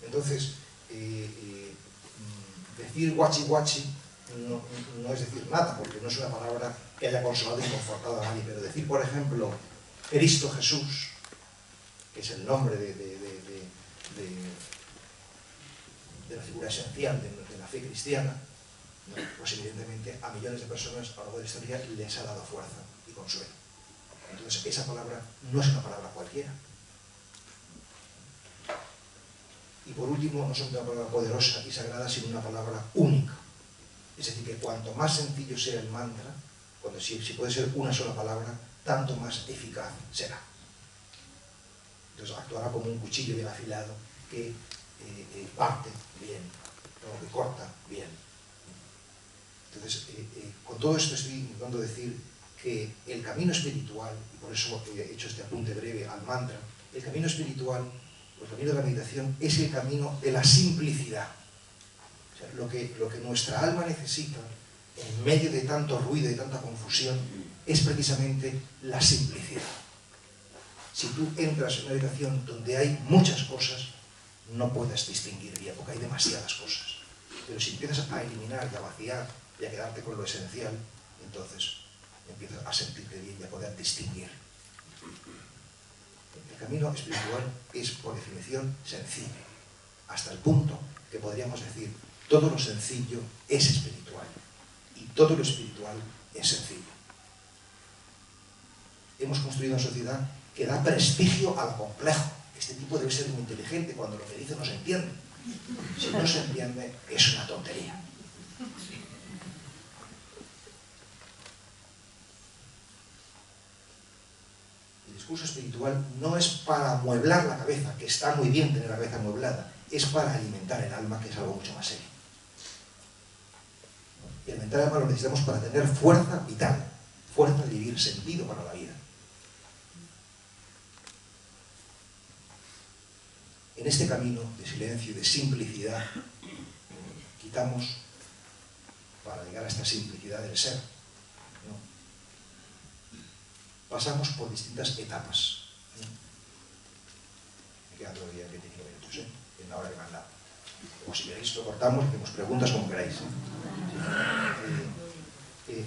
Entonces, decir guachi guachi no es decir nada, porque no es una palabra que haya consolado y confortado a nadie, pero decir, por ejemplo, Cristo Jesús, que es el nombre de la figura esencial de la fe cristiana, ¿no? Pues evidentemente a millones de personas a lo largo de la historia les ha dado fuerza y consuelo. Entonces esa palabra no es una palabra cualquiera. Y por último, no es una palabra poderosa y sagrada, sino una palabra única. Es decir, que cuanto más sencillo sea el mantra, si puede ser una sola palabra, tanto más eficaz será. Entonces actuará como un cuchillo bien afilado que parte bien, ¿no? Que corta bien. Entonces, con todo esto estoy intentando decir que el camino espiritual, y por eso he hecho este apunte breve al mantra, el camino espiritual, o el camino de la meditación, es el camino de la simplicidad. O sea, lo que nuestra alma necesita, en medio de tanto ruido y tanta confusión, es precisamente la simplicidad. Si tú entras en una meditación donde hay muchas cosas, no puedes distinguir bien, porque hay demasiadas cosas. Pero si empiezas a eliminar y a vaciar y a quedarte con lo esencial, entonces empiezas a sentirte bien y a poder distinguir. El camino espiritual es, por definición, sencillo, hasta el punto que podríamos decir, todo lo sencillo es espiritual y todo lo espiritual es sencillo. Hemos construido una sociedad que da prestigio al complejo. Este tipo debe ser muy inteligente, cuando lo que dice no se entiende. Si no se entiende, es una tontería. El discurso espiritual no es para amueblar la cabeza, que está muy bien tener la cabeza amueblada, es para alimentar el alma, que es algo mucho más serio. Y alimentar el alma lo necesitamos para tener fuerza vital, fuerza de vivir, sentido para la vida. En este camino de silencio y de simplicidad, quitamos, para llegar a esta simplicidad del ser, ¿no? Pasamos por distintas etapas, ¿no? Me quedan todavía 25 minutos, en la hora que me han dado. O si queréis lo cortamos, hacemos preguntas como queráis.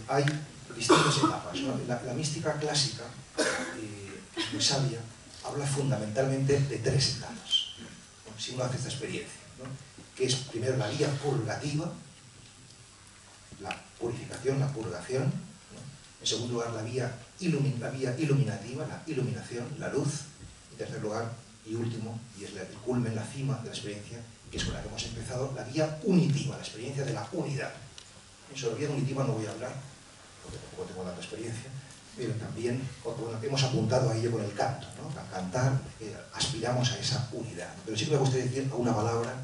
Hay distintas etapas, ¿no? La mística clásica, muy sabia, habla fundamentalmente de 3 etapas. Si uno hace esta experiencia, ¿no? Que es primero la vía purgativa, la purificación, la purgación, ¿no? En segundo lugar la vía iluminativa, la iluminación, la luz. En tercer lugar y último, y es el culmen, la cima de la experiencia, que es con la que hemos empezado, la vía unitiva, la experiencia de la unidad. Sobre la vía unitiva no voy a hablar, porque tampoco tengo tanta experiencia, pero también hemos apuntado a ello con el canto, ¿no? Al cantar aspiramos a esa unidad. Pero sí que me gustaría decir una palabra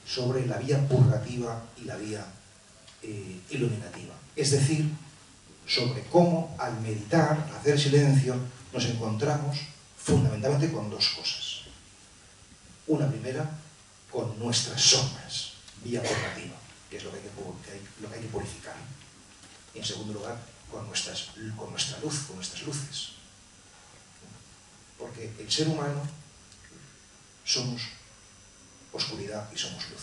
sobre la vía purgativa y la vía iluminativa. Es decir, sobre cómo al meditar, hacer silencio, nos encontramos fundamentalmente con 2 cosas. Una primera, con nuestras sombras, vía purgativa, que es lo que hay que purificar. Y en segundo lugar, con nuestra luz, con nuestras luces. Porque el ser humano somos oscuridad y somos luz.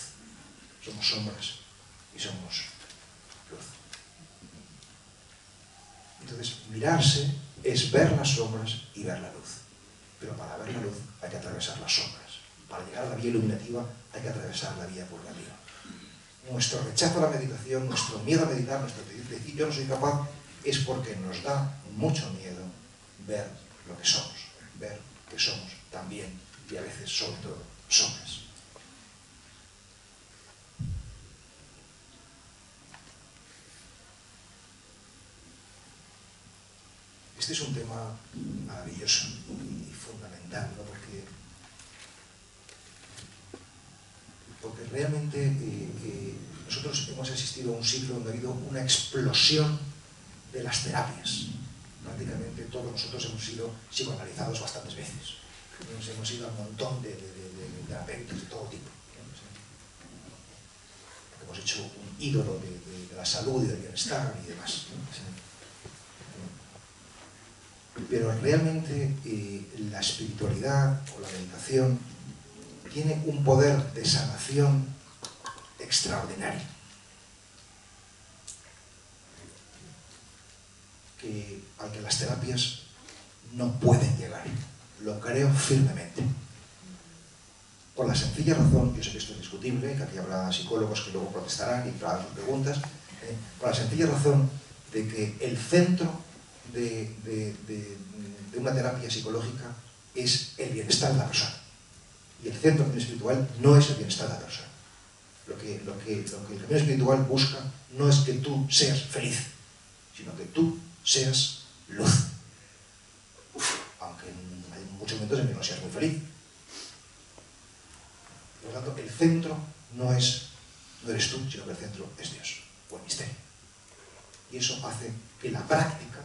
Somos sombras y somos luz. Entonces, mirarse es ver las sombras y ver la luz. Pero para ver la luz hay que atravesar las sombras. Para llegar a la vía iluminativa hay que atravesar la vía purgativa. Nuestro rechazo a la meditación, nuestro miedo a meditar, nuestro decir yo no soy capaz, es porque nos da mucho miedo ver lo que somos, ver que somos también, y a veces sobre todo, sombras. Este es un tema maravilloso y fundamental, ¿no? Porque realmente nosotros hemos asistido a un ciclo donde ha habido una explosión de las terapias. Prácticamente todos nosotros hemos sido psicoanalizados bastantes veces. Nos hemos ido a un montón de terapeutas de todo tipo. Hemos hecho un ídolo de la salud y del bienestar y demás. Pero realmente la espiritualidad o la meditación tiene un poder de sanación extraordinario, al que las terapias no pueden llegar. Lo creo firmemente. Por la sencilla razón, yo sé que esto es discutible, que aquí habrá psicólogos que luego protestarán y harán sus preguntas, por la sencilla razón de que el centro de una terapia psicológica es el bienestar de la persona. Y el centro del camino espiritual no es el bienestar de la persona. Lo que el camino espiritual busca no es que tú seas feliz, sino que tú seas luz. Aunque hay muchos momentos en que no seas muy feliz. Por lo tanto, el centro no eres tú, sino que el centro es Dios, o el misterio. Y eso hace que la práctica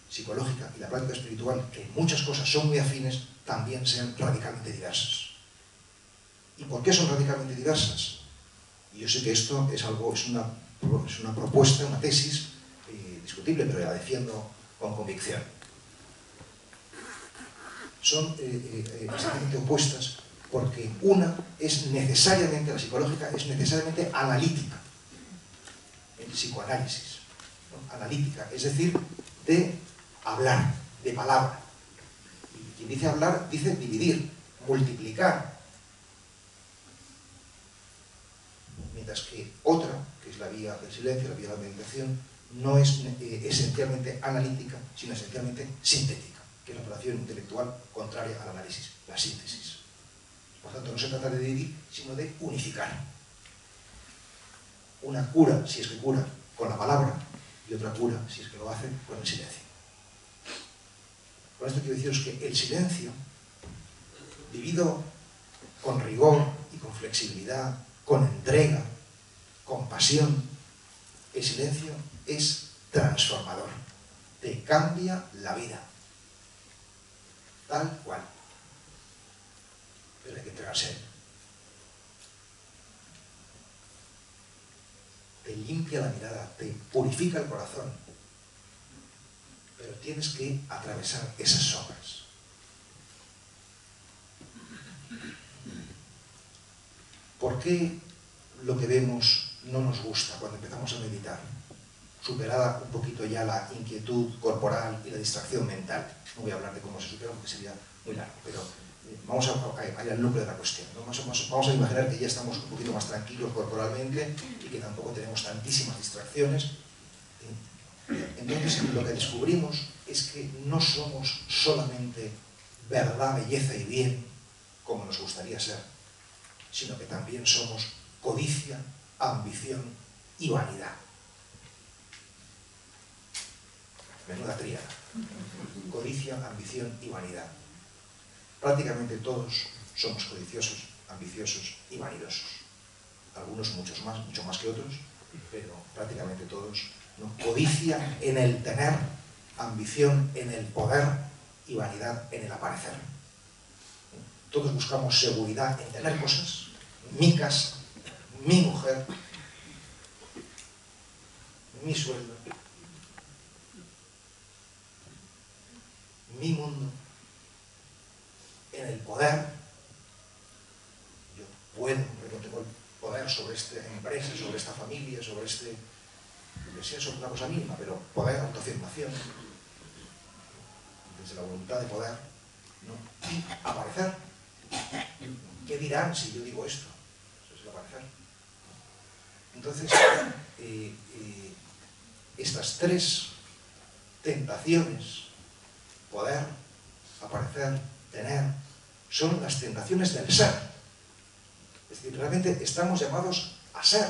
psicológica y la práctica espiritual, que en muchas cosas son muy afines, también sean radicalmente diversas. ¿Y por qué son radicalmente diversas? Y yo sé que esto es una propuesta, una tesis discutible, pero la defiendo con convicción. Son exactamente opuestas porque una es necesariamente, la psicológica es necesariamente analítica, el psicoanálisis, ¿no? Analítica, es decir, de hablar, de palabra. Y quien dice hablar, dice dividir, multiplicar. Mientras que otra, que es la vía del silencio, la vía de la meditación, no es esencialmente analítica, sino esencialmente sintética, que es la operación intelectual contraria al análisis, la síntesis. Por tanto, no se trata de dividir, sino de unificar. Una cura, si es que cura, con la palabra, y otra cura, si es que lo hace, con el silencio. Con esto quiero deciros que el silencio, vivido con rigor y con flexibilidad, con entrega, con pasión, el silencio es transformador. Te cambia la vida. Tal cual. Pero hay que entregarse a él. Te limpia la mirada, te purifica el corazón. Pero tienes que atravesar esas sombras. ¿Por qué lo que vemos no nos gusta cuando empezamos a meditar? Superada un poquito ya la inquietud corporal y la distracción mental. No voy a hablar de cómo se supera porque sería muy largo, pero vamos a ir al núcleo de la cuestión, ¿no? Vamos a imaginar que ya estamos un poquito más tranquilos corporalmente y que tampoco tenemos tantísimas distracciones. Entonces lo que descubrimos es que no somos solamente verdad, belleza y bien, como nos gustaría ser, sino que también somos codicia, ambición y vanidad. Menuda tríada. Codicia, ambición y vanidad. Prácticamente todos somos codiciosos, ambiciosos y vanidosos. Algunos mucho más que otros, pero prácticamente todos, ¿no? Codicia en el tener, ambición en el poder y vanidad en el aparecer. Todos buscamos seguridad en tener cosas, mi casa, mi mujer, mi sueldo, mi mundo, en el poder. Yo puedo, pero tengo el poder sobre esta empresa, sobre esta familia, sobre este, que sea sobre una cosa mínima, pero poder, autoafirmación, desde la voluntad de poder, ¿no? Y aparecer. ¿Qué dirán si yo digo esto? Eso es el aparecer. Entonces, estas tres tentaciones, poder, aparecer, tener, son las tentaciones del ser. Es decir, realmente estamos llamados a ser,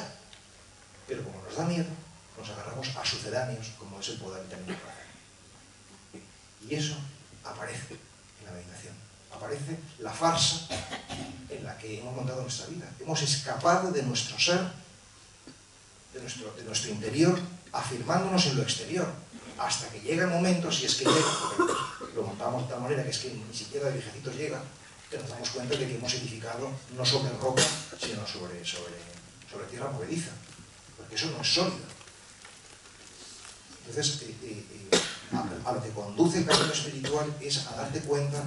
pero como nos da miedo, nos agarramos a sucedáneos, como es el poder y también el placer. Y eso aparece en la meditación. Aparece la farsa en la que hemos montado nuestra vida. Hemos escapado de nuestro ser, de nuestro interior, afirmándonos en lo exterior, hasta que llega el momento, si es que llega, lo montamos de tal manera que es que ni siquiera el viejecito llega, que nos damos cuenta de que hemos edificado no sobre roca, sino sobre tierra movediza, porque eso no es sólido. Entonces, a lo que conduce el camino espiritual es a darte cuenta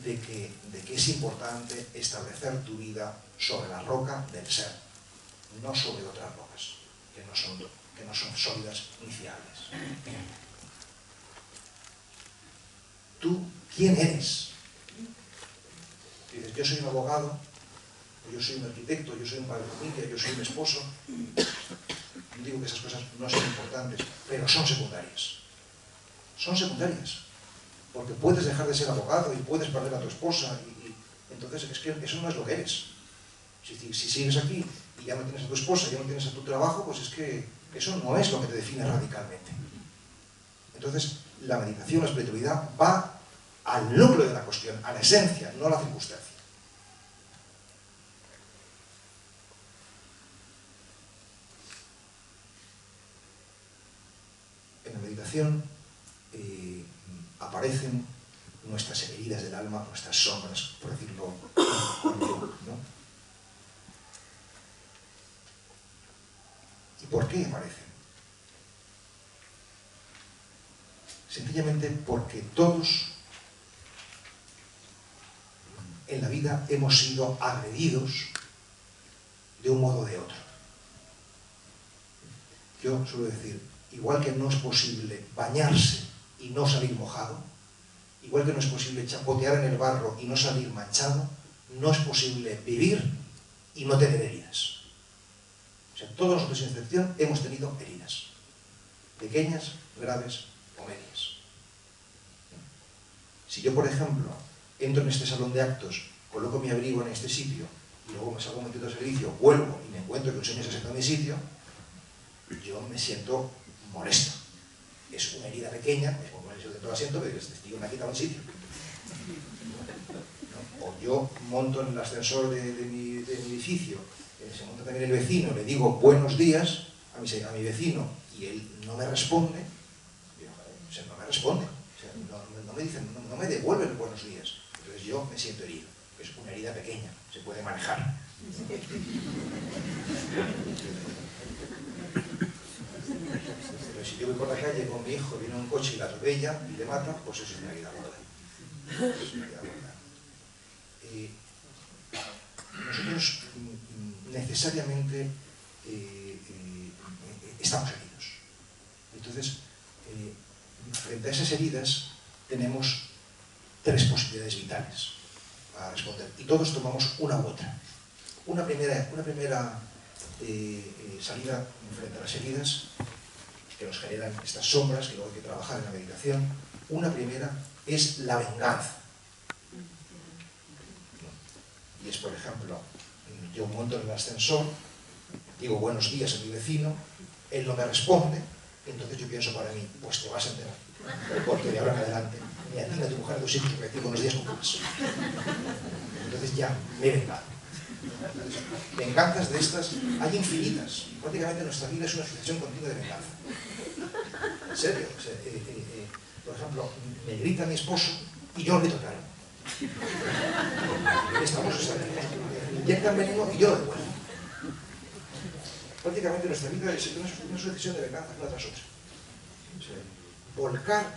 de que es importante establecer tu vida sobre la roca del ser, no sobre otras rocas, que no son sólidas ni fiables. ¿Tú quién eres? Dices, yo soy un abogado, yo soy un arquitecto, yo soy un padre de familia, yo soy un esposo. No digo que esas cosas no sean importantes, pero son secundarias. Son secundarias. Porque puedes dejar de ser abogado y puedes perder a tu esposa. Entonces, es que eso no es lo que eres. Si sigues aquí y ya no tienes a tu esposa, ya no tienes a tu trabajo, pues es que eso no es lo que te define radicalmente. Entonces, la meditación, la espiritualidad va al núcleo de la cuestión, a la esencia, no a la circunstancia. En la meditación aparecen nuestras heridas del alma, nuestras sombras, por decirlo, ¿no? ¿Y por qué aparecen? Sencillamente porque todos en la vida hemos sido agredidos de un modo o de otro. Yo suelo decir, igual que no es posible bañarse y no salir mojado, igual que no es posible chapotear en el barro y no salir manchado, no es posible vivir y no tener heridas. O sea, todos nosotros sin excepción hemos tenido heridas, pequeñas, graves o medias. Si yo, por ejemplo, entro en este salón de actos, coloco mi abrigo en este sitio y luego me salgo un momentito de servicio, vuelvo y me encuentro que un señor se sentado en mi sitio, yo me siento molesto. Es una herida pequeña, es como el de todo asiento, pero este tío me ha quitado el sitio. ¿No? O yo monto en el ascensor de mi edificio, se monta también el vecino, le digo buenos días a mi vecino y él no me responde, o sea, no me responde, o sea, no me dicen, no me devuelven buenos días. Entonces yo me siento herido, que es una herida pequeña, se puede manejar. Pero si yo voy por la calle con mi hijo, viene un coche y la atropella y le mata, pues eso es una herida gorda. Es una herida gorda. Nosotros necesariamente estamos heridos. Entonces, frente a esas heridas tenemos tres posibilidades vitales para responder y todos tomamos una u otra. Una primera salida frente a las heridas que nos generan estas sombras que luego hay que trabajar en la meditación. Una primera es la venganza. Y es, por ejemplo, yo monto en el ascensor, digo buenos días a mi vecino, él no me responde, entonces yo pienso para mí, pues te vas a enterar, porque de ahora en adelante ni a ti ni a tu mujer, a tus hijos, que decir buenos días nunca más. Entonces ya me he vengado. Venganzas de estas hay infinitas. Prácticamente nuestra vida es una sucesión continua de venganza. En serio. O sea, por ejemplo, me grita mi esposo y yo le grito claro. Estamos, o sea, me inyectan veneno y yo lo devuelvo. Prácticamente nuestra vida es una sucesión de venganzas una tras otra. O sea, volcar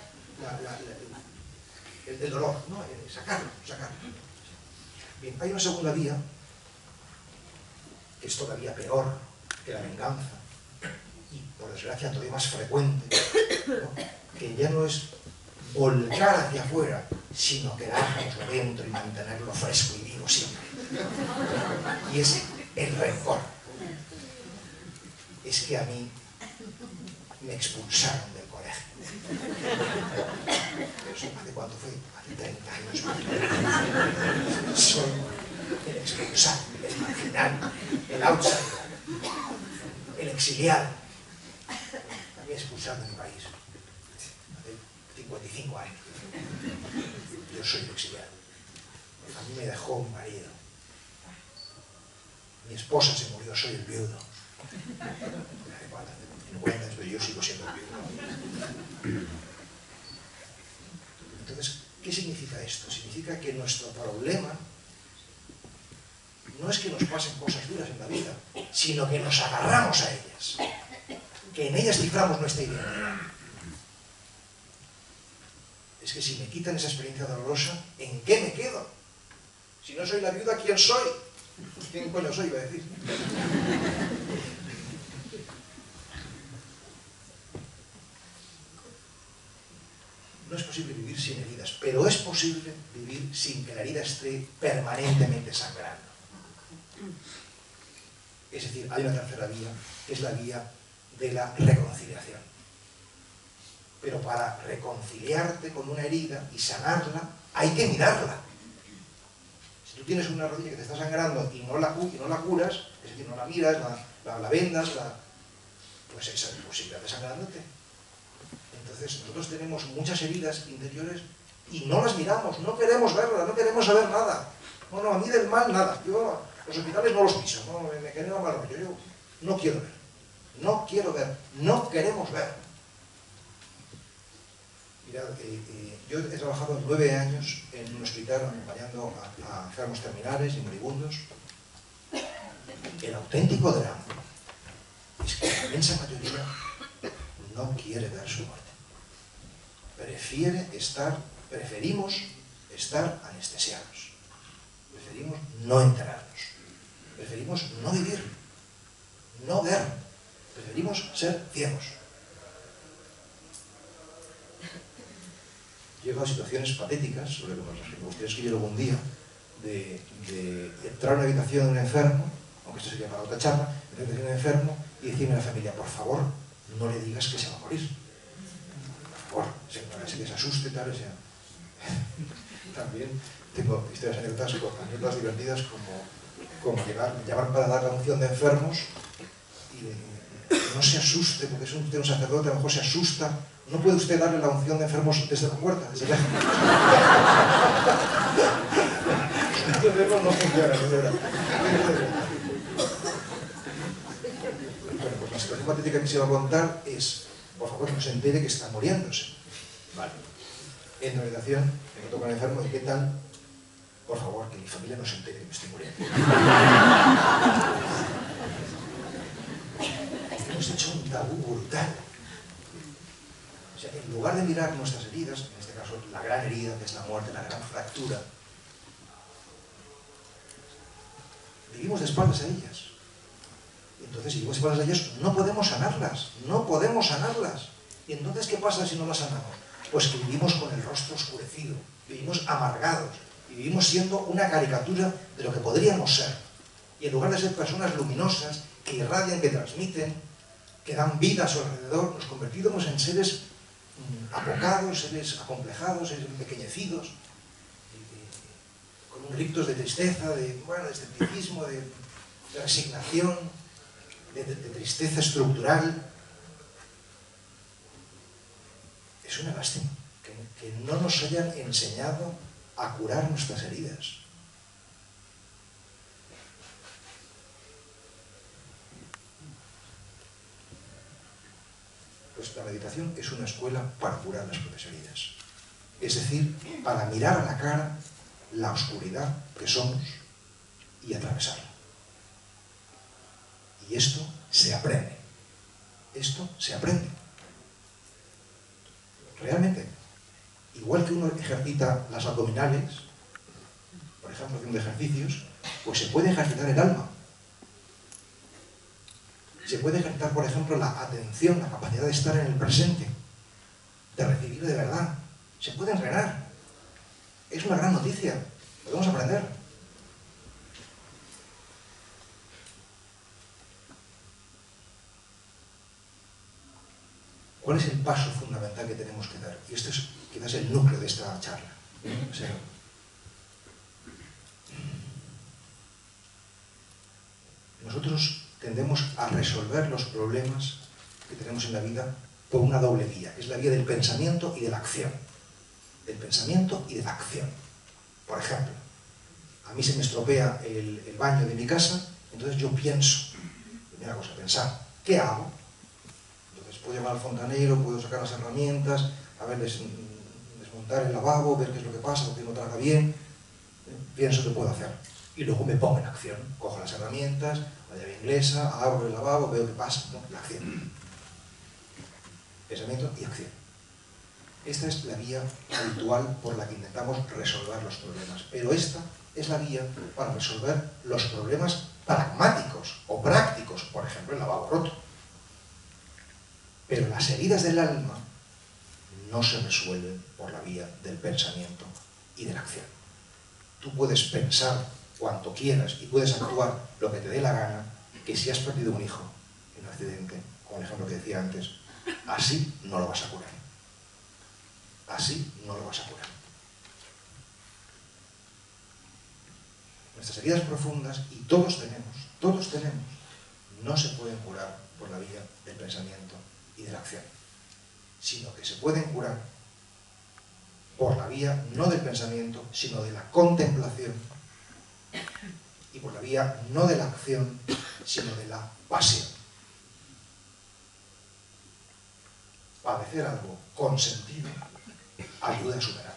el dolor, ¿no? Sacarlo. Bien, hay una segunda vía que es todavía peor que la venganza y por desgracia todavía más frecuente, ¿no? Que ya no es volcar hacia afuera, sino quedárnoslo dentro y mantenerlo fresco y vivo siempre. Y es el rencor. Es que a mí me expulsaron del colegio. ¿Hace cuánto fue? Hace 30 años. Soy el expulsado, el marginal, el outsider, el exiliado. Me he expulsado de mi país. Hace 55 años. Yo soy el exiliado. A mí me dejó mi marido. Mi esposa se murió, soy el viudo. Hace 50 años, pero yo sigo siendo el viudo. Entonces, ¿Qué significa esto? Significa que nuestro problema no es que nos pasen cosas duras en la vida, sino que nos agarramos a ellas, que en ellas ciframos nuestra identidad. Es que si me quitan esa experiencia dolorosa, ¿en qué me quedo? Si no soy la viuda, ¿quién soy? ¿Quién coño soy, iba a decir? No es posible vivir sin heridas, pero es posible vivir sin que la herida esté permanentemente sangrando. Es decir, hay una tercera vía, que es la vía de la reconciliación. Pero para reconciliarte con una herida y sanarla, hay que mirarla. Si tú tienes una rodilla que te está sangrando y no la curas, es decir, no la miras, la vendas, pues esa posibilidad de sangrándote. Entonces, nosotros tenemos muchas heridas interiores y no las miramos, no queremos verlas, no queremos saber nada. No, a mí del mal nada. Yo los hospitales no los piso, no, me genera mal rollo. Yo no quiero ver, no quiero ver, no queremos ver. Mirad, yo he trabajado 9 años en un hospital acompañando a enfermos terminales y moribundos. El auténtico drama es que la inmensa mayoría no quiere ver su muerte. Preferimos estar anestesiados. Preferimos no enterarnos. Preferimos no vivir, no ver. Preferimos ser ciegos. Llego a situaciones patéticas, sobre las que me gustaría escribir algún día, de entrar a una habitación de un enfermo, aunque esto sería para otra charla, entrar a una habitación de un enfermo y decirme a la familia, por favor, no le digas que se va a morir. Por favor, que se asuste, tal, o sea. También tengo historias anécdotas divertidas como llamar para dar la unción de enfermos y no se asuste, porque es un sacerdote, a lo mejor se asusta. No puede usted darle la unción de enfermos desde la puerta, desde lejos. Entonces no funciona, señora. Bueno, pues la situación patética que se va a contar es, por favor, que no se entere que está muriéndose. Vale. En la habitación, me encuentro con el enfermo y ¿qué tal? Por favor, que mi familia no se entere que me estoy muriendo. Hemos hecho un tabú brutal. O sea, en lugar de mirar nuestras heridas, en este caso la gran herida, que es la muerte, la gran fractura, vivimos de espaldas a ellas. Entonces, si vivimos de espaldas a ellas, no podemos sanarlas, no podemos sanarlas. ¿Y entonces qué pasa si no las sanamos? Pues que vivimos con el rostro oscurecido, vivimos amargados, y vivimos siendo una caricatura de lo que podríamos ser. Y en lugar de ser personas luminosas, que irradian, que transmiten, que dan vida a su alrededor, nos convertimos en seres apocados, seres acomplejados, seres empequeñecidos, con un rictus de tristeza, de escepticismo, de resignación, de tristeza estructural. Es una lástima que no nos hayan enseñado a curar nuestras heridas. Pues la meditación es una escuela para curar las propias heridas. Es decir, para mirar a la cara la oscuridad que somos y atravesarla. Y esto se aprende. Esto se aprende. Realmente, igual que uno ejercita las abdominales, por ejemplo, haciendo ejercicios, pues se puede ejercitar el alma. Se puede ejercitar, por ejemplo, la atención, la capacidad de estar en el presente, de recibir de verdad. Se puede entrenar. Es una gran noticia. Podemos aprender. ¿Cuál es el paso fundamental que tenemos que dar? Y esto es quizás el núcleo de esta charla. O sea, nosotros tendemos a resolver los problemas que tenemos en la vida por una doble vía, que es la vía del pensamiento y de la acción. Del pensamiento y de la acción. Por ejemplo, a mí se me estropea el baño de mi casa, entonces yo pienso, primera cosa, pensar, ¿qué hago? Entonces puedo llamar al fontanero, puedo sacar las herramientas, a ver, desmontar untar el lavabo, ver qué es lo que pasa, porque no traga bien, pienso que puedo hacer. Y luego me pongo en acción, cojo las herramientas, la llave inglesa, abro el lavabo, veo qué pasa, ¿no? La acción. Pensamiento y acción. Esta es la vía habitual por la que intentamos resolver los problemas, pero esta es la vía para resolver los problemas pragmáticos o prácticos, por ejemplo, el lavabo roto. Pero las heridas del alma no se resuelven por la vía del pensamiento y de la acción. Tú puedes pensar cuanto quieras y puedes actuar lo que te dé la gana, que si has perdido un hijo en un accidente, como el ejemplo que decía antes, así no lo vas a curar. Así no lo vas a curar. Nuestras heridas profundas, y todos tenemos, no se pueden curar por la vía del pensamiento y de la acción, sino que se pueden curar por la vía no del pensamiento, sino de la contemplación, y por la vía no de la acción, sino de la pasión. Padecer algo con sentido ayuda a superarlo.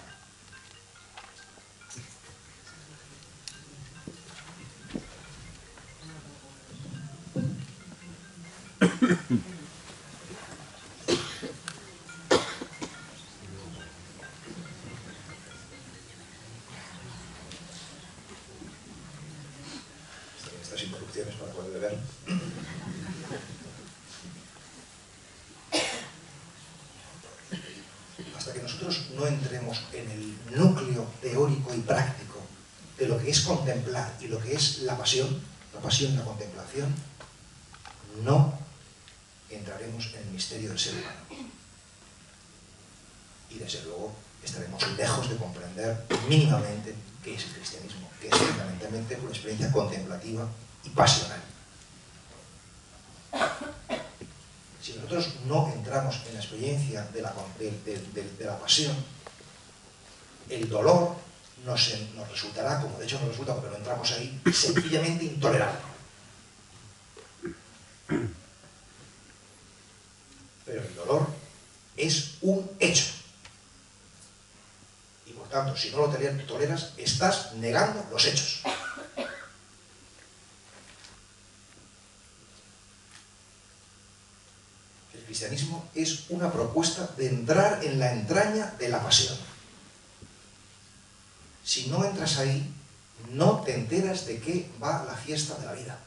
Estas interrupciones para poder beber. Hasta que nosotros no entremos en el núcleo teórico y práctico de lo que es contemplar y lo que es la pasión, y la contemplación, no entraremos en el misterio del ser humano. Y desde luego estaremos lejos de comprender mínimamente qué es el cristianismo, que es fundamentalmente una experiencia contemplativa y pasional. Si nosotros no entramos en la experiencia de la pasión, el dolor nos resultará, como de hecho nos resulta porque no entramos ahí, sencillamente intolerable. Pero el dolor es un hecho. Y por tanto, si no lo toleras, estás negando los hechos. El cristianismo es una propuesta de entrar en la entraña de la pasión. Si no entras ahí, no te enteras de qué va la fiesta de la vida.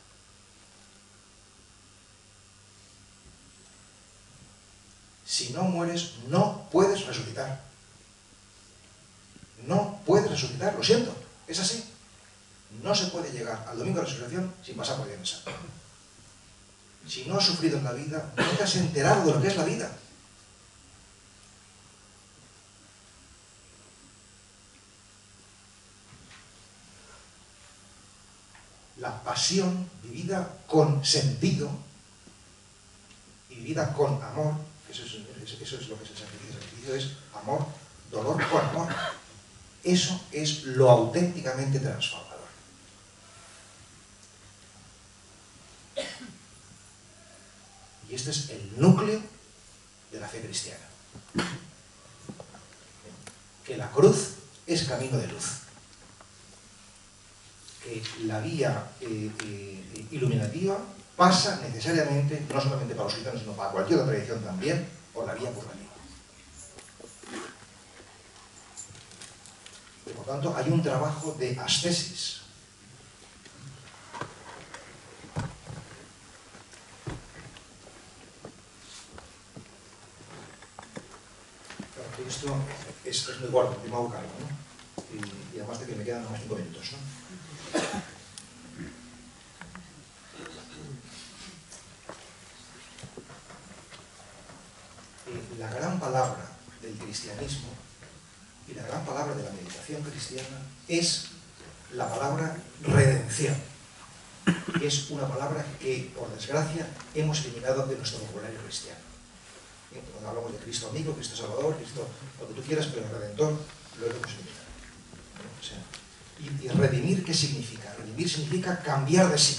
Si no mueres, no puedes resucitar. No puedes resucitar, lo siento, es así. No se puede llegar al domingo de resurrección sin pasar por Viernes Santo. Si no has sufrido en la vida, no te has enterado de lo que es la vida. La pasión vivida con sentido y vivida con amor, eso es lo que es el sacrificio. El sacrificio es amor, dolor con amor. Eso es lo auténticamente transformador. Y este es el núcleo de la fe cristiana. Que la cruz es camino de luz. Que la vía iluminativa pasa necesariamente, no solamente para los cristianos, sino para cualquier otra tradición también, por la vía purgativa. Y por tanto, hay un trabajo de ascesis. Claro, esto es muy gordo, me hago cargo, ¿no? Y además de que me quedan unos 5 minutos, ¿no? La gran palabra del cristianismo y la gran palabra de la meditación cristiana es la palabra redención. Es una palabra que, por desgracia, hemos eliminado de nuestro vocabulario cristiano. Cuando hablamos de Cristo amigo, Cristo Salvador, Cristo lo que tú quieras, pero el Redentor lo hemos eliminado. O sea, y redimir, ¿qué significa? Redimir significa cambiar de sí.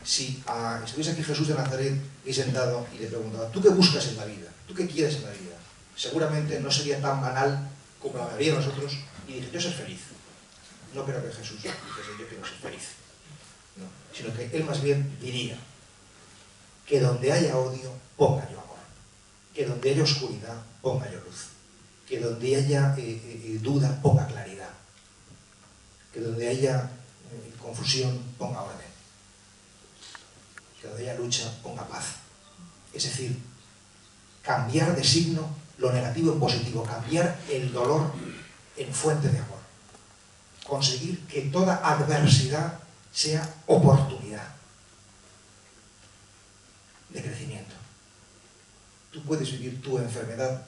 Si estuviese aquí Jesús de Nazaret y sentado y le preguntaba, ¿tú qué buscas en la vida? ¿tú qué quieres en la vida? Seguramente no sería tan banal como la mayoría de nosotros y dice, yo ser feliz. No creo que Jesús dijese, yo quiero ser feliz. No, sino que él más bien diría que donde haya odio, ponga yo amor. Que donde haya oscuridad, ponga yo luz. Que donde haya duda, ponga claridad. Que donde haya confusión, ponga orden. Que donde haya lucha, ponga paz. Es decir, cambiar de signo lo negativo en positivo, cambiar el dolor en fuente de amor. Conseguir que toda adversidad sea oportunidad de crecimiento. Tú puedes vivir tu enfermedad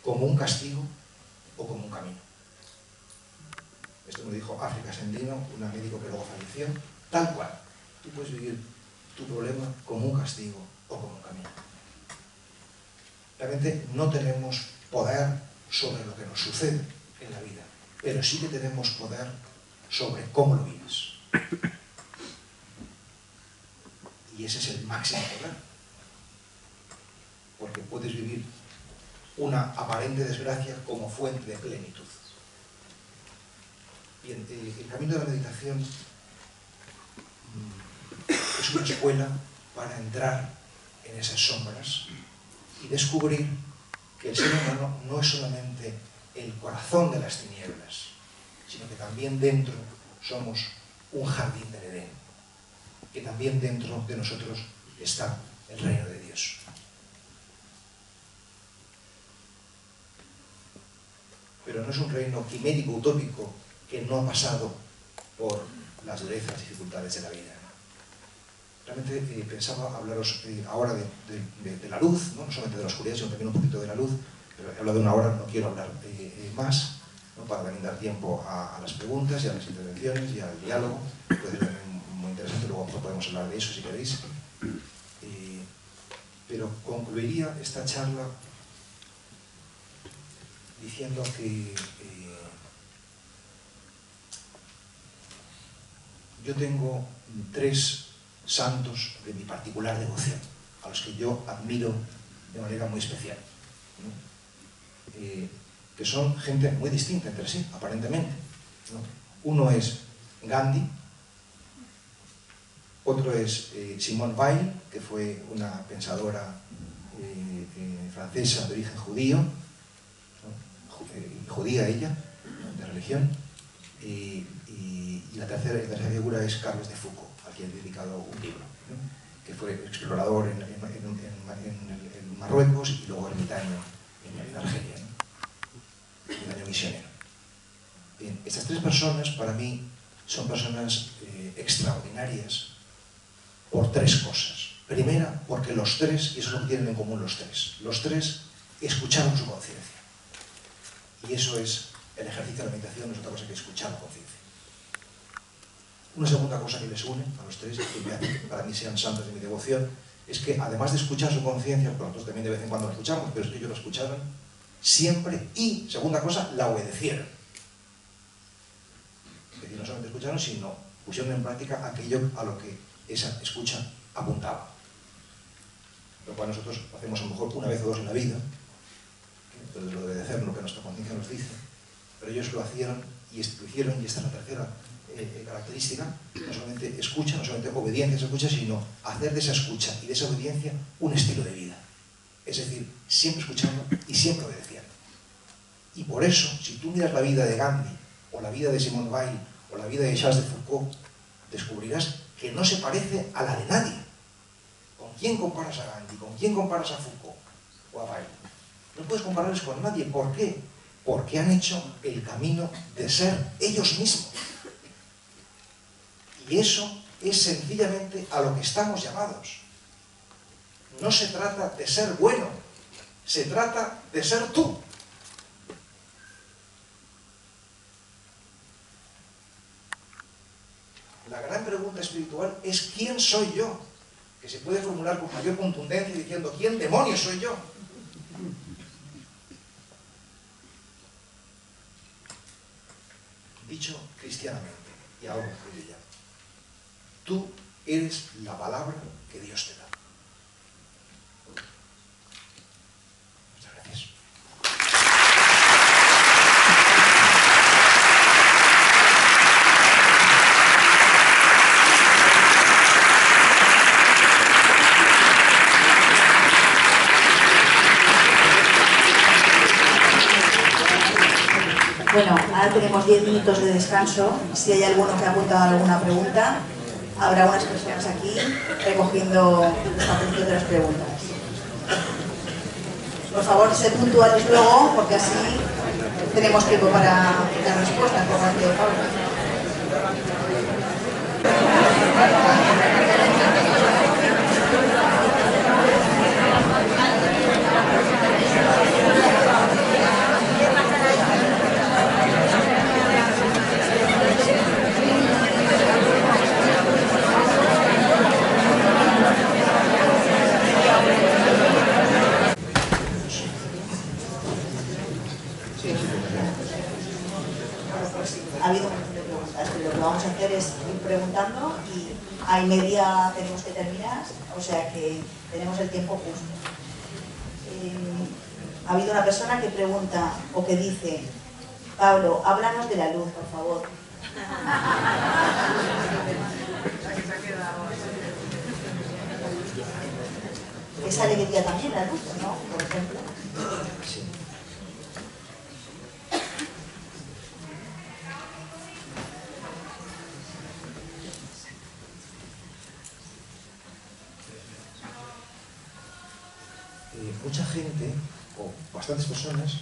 como un castigo o como un camino. Esto me lo dijo África Sendino, una médico que luego falleció, tal cual. Tú puedes vivir tu problema como un castigo o como un camino. Realmente no tenemos poder sobre lo que nos sucede en la vida, pero sí que tenemos poder sobre cómo lo vives. Y ese es el máximo poder. Porque puedes vivir una aparente desgracia como fuente de plenitud. Bien, el camino de la meditación es una escuela para entrar en esas sombras y descubrir que el ser humano no es solamente el corazón de las tinieblas, sino que también dentro somos un jardín del Edén, que también dentro de nosotros está el reino de Dios. Pero no es un reino quimérico, utópico, que no ha pasado por las durezas, las dificultades de la vida. Realmente pensaba hablaros ahora de la luz, ¿no? No solamente de la oscuridad, sino también un poquito de la luz, pero he hablado de una hora, no quiero hablar más, ¿no? Para también dar tiempo a las preguntas y a las intervenciones y al diálogo. Puede ser también muy interesante, luego podemos hablar de eso si queréis. Pero concluiría esta charla diciendo que yo tengo 3 santos de mi particular devoción, a los que yo admiro de manera muy especial, ¿no? Que son gente muy distinta entre sí, aparentemente, ¿no? Uno es Gandhi, otro es Simone Weil, que fue una pensadora francesa de origen judío, ¿no? Judía ella, ¿no? De religión, y la tercera figura es Carles de Foucault, a quien he dedicado un libro, ¿no? Que fue explorador en Marruecos y luego ermitaño en Argelia, ¿no? Un año misionero. Bien, estas 3 personas para mí son personas extraordinarias por 3 cosas. Primera, porque los 3, y eso es lo que tienen en común los 3 escucharon su conciencia. Y eso es el ejercicio de la meditación, no es otra cosa que escuchar la conciencia. Una segunda cosa que les une a los 3, que hace que para mí sean santos de mi devoción, es que además de escuchar su conciencia, pues nosotros también de vez en cuando la escuchamos, pero es que ellos la escucharon siempre y, segunda cosa, la obedecieron. Es decir, no solamente escucharon, sino pusieron en práctica aquello a lo que esa escucha apuntaba. Lo cual nosotros hacemos a lo mejor una vez o 2 en la vida, entonces lo de obedecer lo que nuestra conciencia nos dice, pero ellos lo hicieron y esta es la tercera característica, no solamente escucha, no solamente obediencia a esa escucha, sino hacer de esa escucha y de esa obediencia un estilo de vida. Es decir, siempre escuchando y siempre obedeciendo. Y por eso, si tú miras la vida de Gandhi, o la vida de Simone Weil, o la vida de Charles de Foucault, descubrirás que no se parece a la de nadie. ¿Con quién comparas a Gandhi? ¿Con quién comparas a Foucault o a Weil? No puedes compararles con nadie. ¿Por qué? Porque han hecho el camino de ser ellos mismos. Y eso es sencillamente a lo que estamos llamados. No se trata de ser bueno, se trata de ser tú. La gran pregunta espiritual es ¿quién soy yo? Que se puede formular con mayor contundencia diciendo ¿quién demonios soy yo? Dicho cristianamente, y ahora concluyo ya, tú eres la palabra que Dios te da. Bueno, ahora tenemos 10 minutos de descanso. Si hay alguno que ha apuntado alguna pregunta, habrá unas personas aquí recogiendo los papeles de las preguntas. Por favor, sed puntuales luego, porque así tenemos tiempo para dar respuestas por parte de Pablo. Ha habido un montón de preguntas, pero lo que vamos a hacer es ir preguntando y a y media tenemos que terminar, o sea que tenemos el tiempo justo. Ha habido una persona que pregunta o que dice: Pablo, háblanos de la luz, por favor. Es alegría también la luz, ¿no? Por ejemplo. Sí. Mucha gente, o bastantes personas,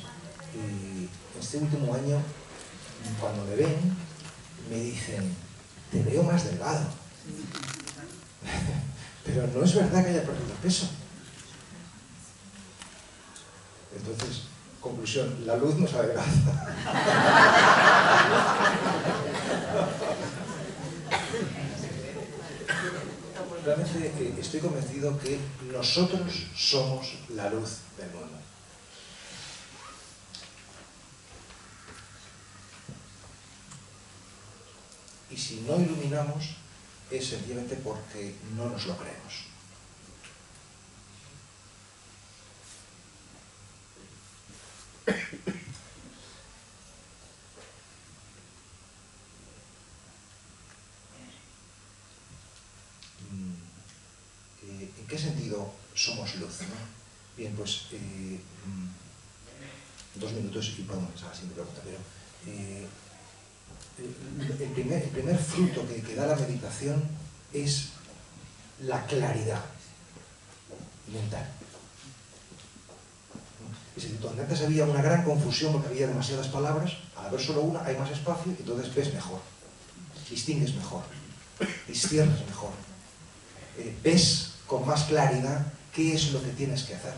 en este último año, cuando me ven, me dicen: te veo más delgado. Pero no es verdad que haya perdido peso. Entonces, conclusión, la luz nos adelgaza. Realmente estoy convencido que nosotros somos la luz del mundo. Y si no iluminamos, es sencillamente porque no nos lo creemos. ¿En qué sentido somos luz, no? Bien, pues 2 minutos y podemos pensar la siguiente pregunta, pero el primer fruto que da la meditación es la claridad mental. Es decir, donde antes había una gran confusión porque había demasiadas palabras, al haber solo una hay más espacio y entonces ves mejor, distingues mejor, disciernes mejor, ves con más claridad qué es lo que tienes que hacer.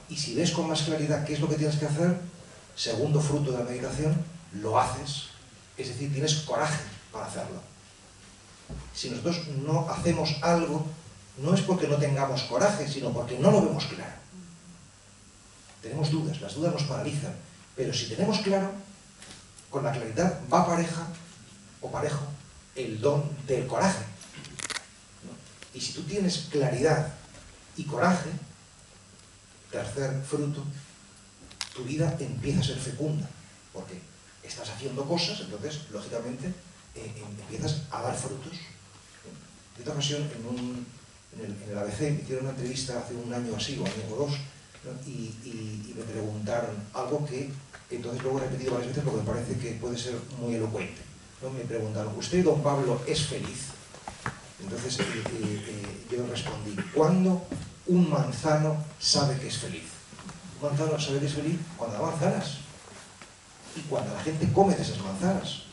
Y si ves con más claridad qué es lo que tienes que hacer, segundo fruto de la meditación, lo haces, es decir, tienes coraje para hacerlo. Si nosotros no hacemos algo, no es porque no tengamos coraje, sino porque no lo vemos claro. Tenemos dudas, las dudas nos paralizan, pero si tenemos claro, con la claridad va pareja o parejo el don del coraje. Y si tú tienes claridad y coraje, tercer fruto, tu vida empieza a ser fecunda, porque estás haciendo cosas, entonces, lógicamente, empiezas a dar frutos. En otra ocasión, en el ABC, me hicieron una entrevista hace un año así, o año o dos, ¿no? y me preguntaron algo que entonces luego he repetido varias veces porque me parece que puede ser muy elocuente, ¿no? Me preguntaron: ¿usted, don Pablo, es feliz? Entonces yo respondí: ¿cuándo un manzano sabe que es feliz? Un manzano sabe que es feliz cuando da manzanas y cuando la gente come de esas manzanas.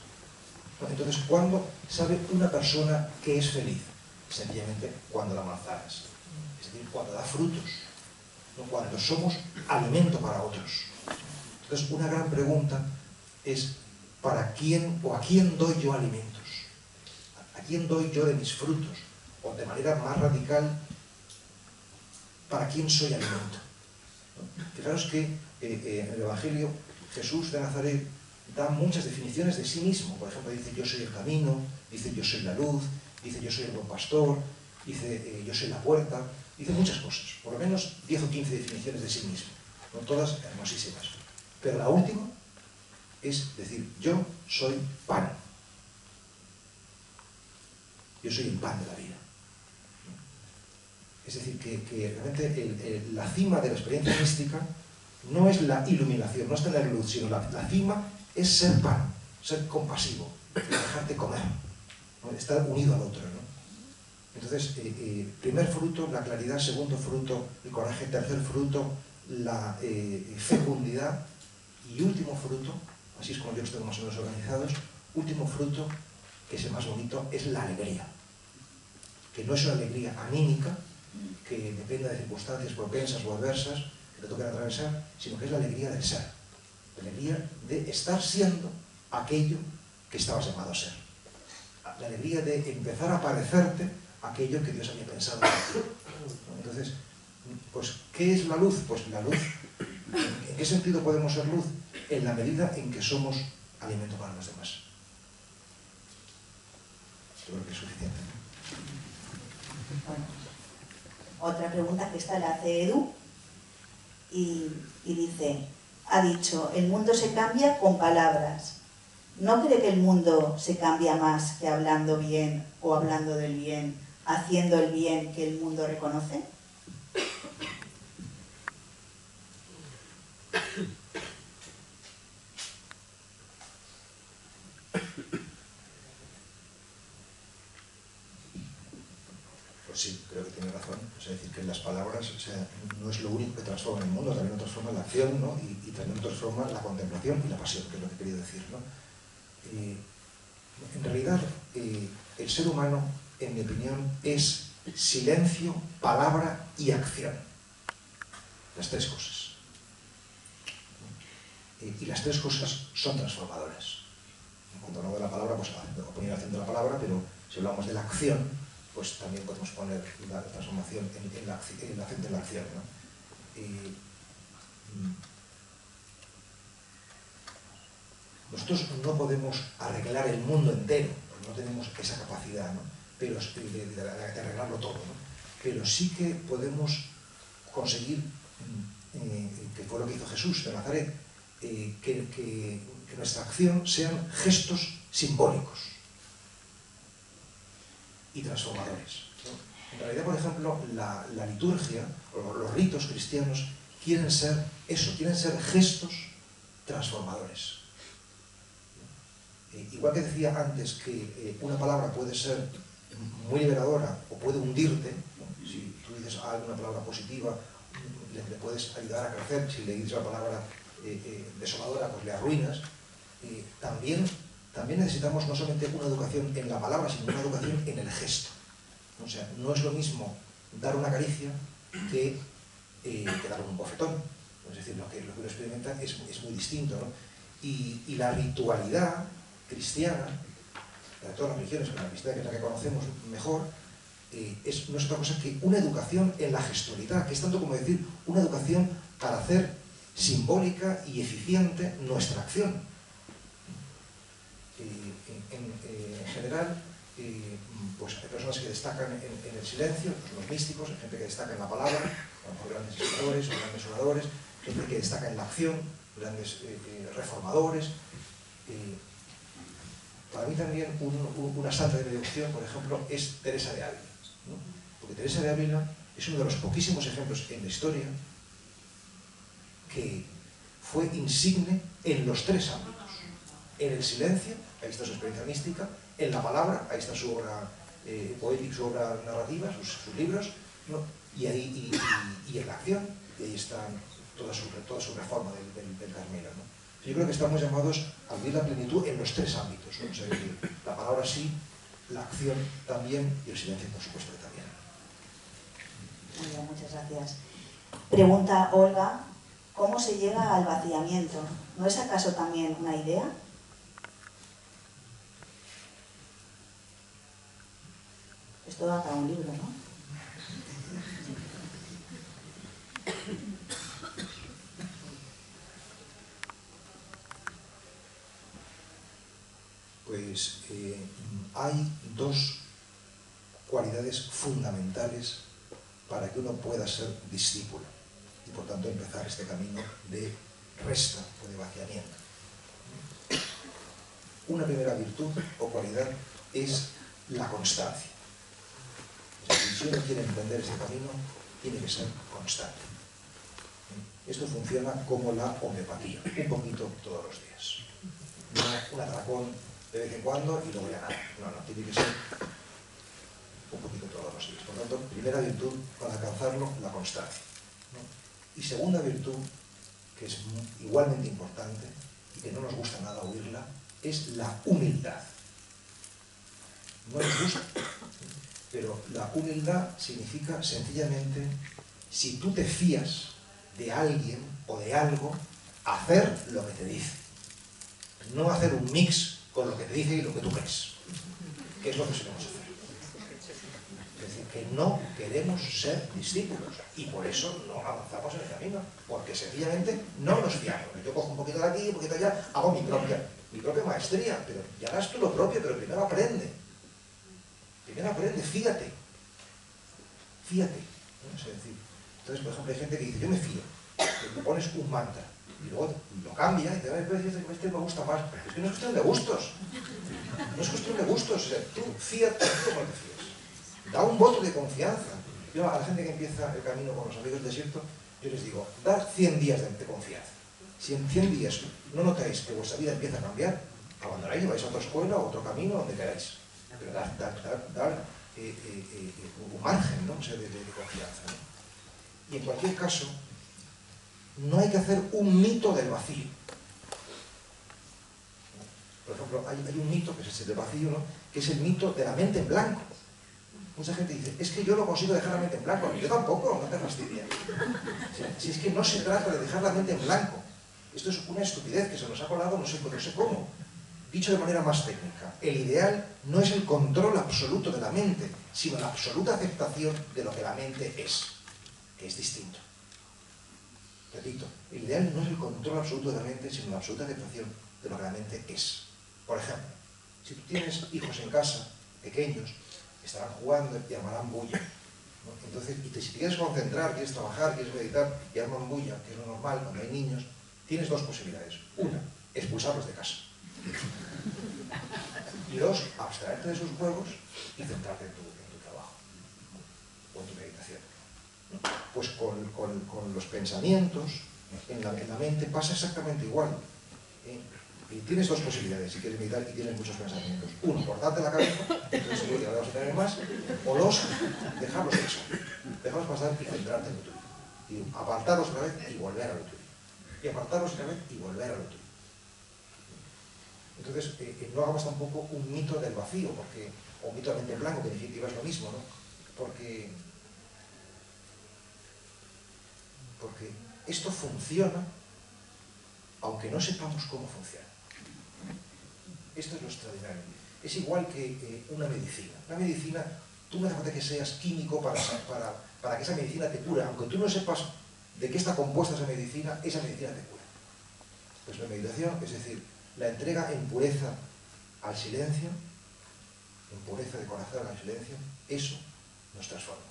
Entonces, ¿cuándo sabe una persona que es feliz? Sencillamente cuando da manzanas, es decir, cuando da frutos, no cuando somos alimento para otros. Entonces, una gran pregunta es: ¿para quién o a quién doy yo alimentos? ¿A quién doy yo de mis frutos? O de manera más radical, ¿para quién soy alimento? ¿No? Fijaros que en el Evangelio Jesús de Nazaret da muchas definiciones de sí mismo. Por ejemplo, dice: yo soy el camino, dice: yo soy la luz, dice: yo soy el buen pastor, dice: yo soy la puerta, dice muchas cosas, por lo menos 10 o 15 definiciones de sí mismo, no todas hermosísimas. Pero la última es decir: yo soy pan. Yo soy el pan de la vida. Es decir, que realmente la cima de la experiencia mística no es la iluminación, no es tener luz, sino la cima es ser pan, ser compasivo, dejarte comer, ¿no? Estar unido al otro, ¿no? Entonces, primer fruto, la claridad; segundo fruto, el coraje; tercer fruto, la fecundidad; y último fruto, así es como yo los tengo más o menos organizados, último fruto, que es el más bonito, es la alegría. Que no es una alegría anímica, que depende de circunstancias propensas o adversas que te toquen atravesar, sino que es la alegría del ser. La alegría de estar siendo aquello que estabas llamado a ser. La alegría de empezar a parecerte aquello que Dios había pensado para ti. Entonces, pues, ¿qué es la luz? Pues la luz, ¿en qué sentido podemos ser luz? En la medida en que somos alimento para los demás. Yo creo que es suficiente. Bueno, otra pregunta que esta la hace Edu y dice, ha dicho, el mundo se cambia con palabras. ¿No cree que el mundo se cambia más que hablando bien o hablando del bien, haciendo el bien que el mundo reconoce? Pues sí, creo que tiene razón. Es decir, que las palabras, o sea, no es lo único que transforma el mundo, también transforma la acción, ¿no? Y también transforma la contemplación y la pasión, que es lo que he querido decir, ¿no? En realidad, el ser humano, en mi opinión, es silencio, palabra y acción. Las tres cosas. Y las tres cosas son transformadoras. Cuando hablamos de la palabra, pues poner haciendo la palabra, pero si hablamos de la acción, pues también podemos poner la transformación en la acción de la acción, ¿no? Nosotros no podemos arreglar el mundo entero, porque no tenemos esa capacidad, ¿no? Pero, de arreglarlo todo, ¿no? Pero sí que podemos conseguir, que fue lo que hizo Jesús de Nazaret, que nuestra acción sean gestos simbólicos y transformadores, ¿no? En realidad, por ejemplo, la liturgia, o los ritos cristianos, quieren ser eso, quieren ser gestos transformadores. Igual que decía antes que una palabra puede ser muy liberadora o puede hundirte, ¿no? Si tú dices alguna palabra positiva, le puedes ayudar a crecer; si le dices la palabra desoladora, pues le arruinas. También necesitamos no solamente una educación en la palabra, sino una educación en el gesto. O sea, no es lo mismo dar una caricia que dar un bofetón. Es decir, lo que uno experimenta es muy distinto, ¿no? Y la ritualidad cristiana, de todas las religiones, pero la cristiana, que es la que conocemos mejor, no es otra cosa que una educación en la gestualidad, que es tanto como decir una educación para hacer simbólica y eficiente nuestra acción. En general, pues hay personas que destacan en el silencio, pues los místicos; hay gente que destaca en la palabra, a lo mejor grandes escritores o grandes oradores; gente que destaca en la acción, grandes reformadores. Para mí también una santa de devoción, por ejemplo, es Teresa de Ávila, ¿no? Porque Teresa de Ávila es uno de los poquísimos ejemplos en la historia que fue insigne en los tres ámbitos. En el silencio, ahí está su experiencia mística; en la palabra, ahí está su obra poética, su obra narrativa, sus libros, ¿no? Y en la acción, y ahí está toda su reforma del Carmelo, ¿no? Yo creo que estamos llamados a vivir la plenitud en los tres ámbitos, ¿no? O sea, la palabra sí, la acción también, y el silencio, por supuesto, que también. Muy bien, muchas gracias. Pregunta Olga, ¿cómo se llega al vaciamiento? ¿No es acaso también una idea? Esto da para un libro, ¿no? Pues hay dos cualidades fundamentales para que uno pueda ser discípulo y por tanto empezar este camino de resta o de vaciamiento. Una primera virtud o cualidad es la constancia. Si uno quiere emprender este camino, tiene que ser constante. Esto funciona como la homeopatía, un poquito todos los días. No un atracón de vez en cuando y luego ya nada. No, tiene que ser un poquito todos los días. Por lo tanto, primera virtud para alcanzarlo, la constancia, ¿no? Y segunda virtud, que es igualmente importante y que no nos gusta nada oírla, es la humildad. No nos gusta, pero la humildad significa sencillamente, si tú te fías de alguien o de algo, hacer lo que te dice. No hacer un mix con lo que te dice y lo que tú crees, que es lo que solemos hacer. Es decir, que no queremos ser discípulos y por eso no avanzamos en el camino, porque sencillamente no nos fiamos. Yo cojo un poquito de aquí, un poquito de allá, hago mi propia maestría, pero ya harás tú lo propio, pero primero aprende. Primero aprende, fíjate. Fíjate, ¿no? Es decir, entonces, por ejemplo, hay gente que dice, yo me fío, te pones un mantra y luego lo cambia y te va a decir que este me gusta más. Pero es que no es cuestión de gustos. No es cuestión de gustos. O sea, tú fíjate cómo te fías. Da un voto de confianza. Yo a la gente que empieza el camino con los amigos del desierto, yo les digo, dad 100 días de confianza. Si en 100 días no notáis que vuestra vida empieza a cambiar, abandonáis y vais a otra escuela o otro camino, donde queráis. Pero dar un margen, ¿no? O sea, de confianza, ¿no? Y en cualquier caso, no hay que hacer un mito del vacío. Por ejemplo, hay un mito, que es ese del vacío, ¿no? Que es el mito de la mente en blanco. Mucha gente dice, es que yo lo consigo dejar la mente en blanco. Yo tampoco, no te fastidies. Si es que no se trata de dejar la mente en blanco. Esto es una estupidez que se nos ha colado, no sé cómo. Dicho de manera más técnica, el ideal no es el control absoluto de la mente, sino la absoluta aceptación de lo que la mente es, que es distinto. Repito, el ideal no es el control absoluto de la mente, sino la absoluta aceptación de lo que la mente es. Por ejemplo, si tú tienes hijos en casa, pequeños, estarán jugando y armarán bulla, ¿no? Entonces, si te quieres concentrar, quieres trabajar, quieres meditar y arman bulla, que es lo normal cuando hay niños, tienes dos posibilidades. Una, expulsarlos de casa. Y dos, abstraerte de sus juegos y centrarte en tu trabajo o en tu meditación, ¿no? Pues con los pensamientos en la mente pasa exactamente igual, ¿eh? Y tienes dos posibilidades si quieres meditar y tienes muchos pensamientos. Uno, cortarte la cabeza, entonces seguro que ahora vas a tener más. O dos, dejarlos pasar y centrarte en lo tuyo. Y apartarlos otra vez y volver a lo tuyo. Y apartarlos otra vez y volver a lo tuyo. Entonces, no hagamos tampoco un mito del vacío, o un mito de mente en blanco, que en definitiva es lo mismo, ¿no? Porque esto funciona, aunque no sepamos cómo funciona. Esto es lo extraordinario. Es igual que una medicina. Una medicina, tú no hace falta que seas químico para que esa medicina te cure. Aunque tú no sepas de qué está compuesta esa medicina te cura. Pues la meditación, es decir, la entrega en pureza al silencio, en pureza de corazón al silencio, eso nos transforma.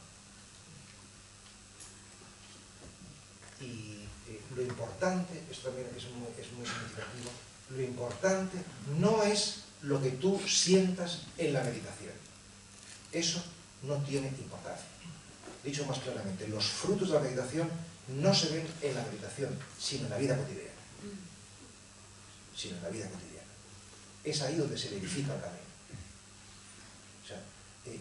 Y lo importante, esto también es muy significativo, lo importante no es lo que tú sientas en la meditación. Eso no tiene importancia. Dicho más claramente, los frutos de la meditación no se ven en la meditación, sino en la vida cotidiana. Es ahí donde se verifica el camino. O sea,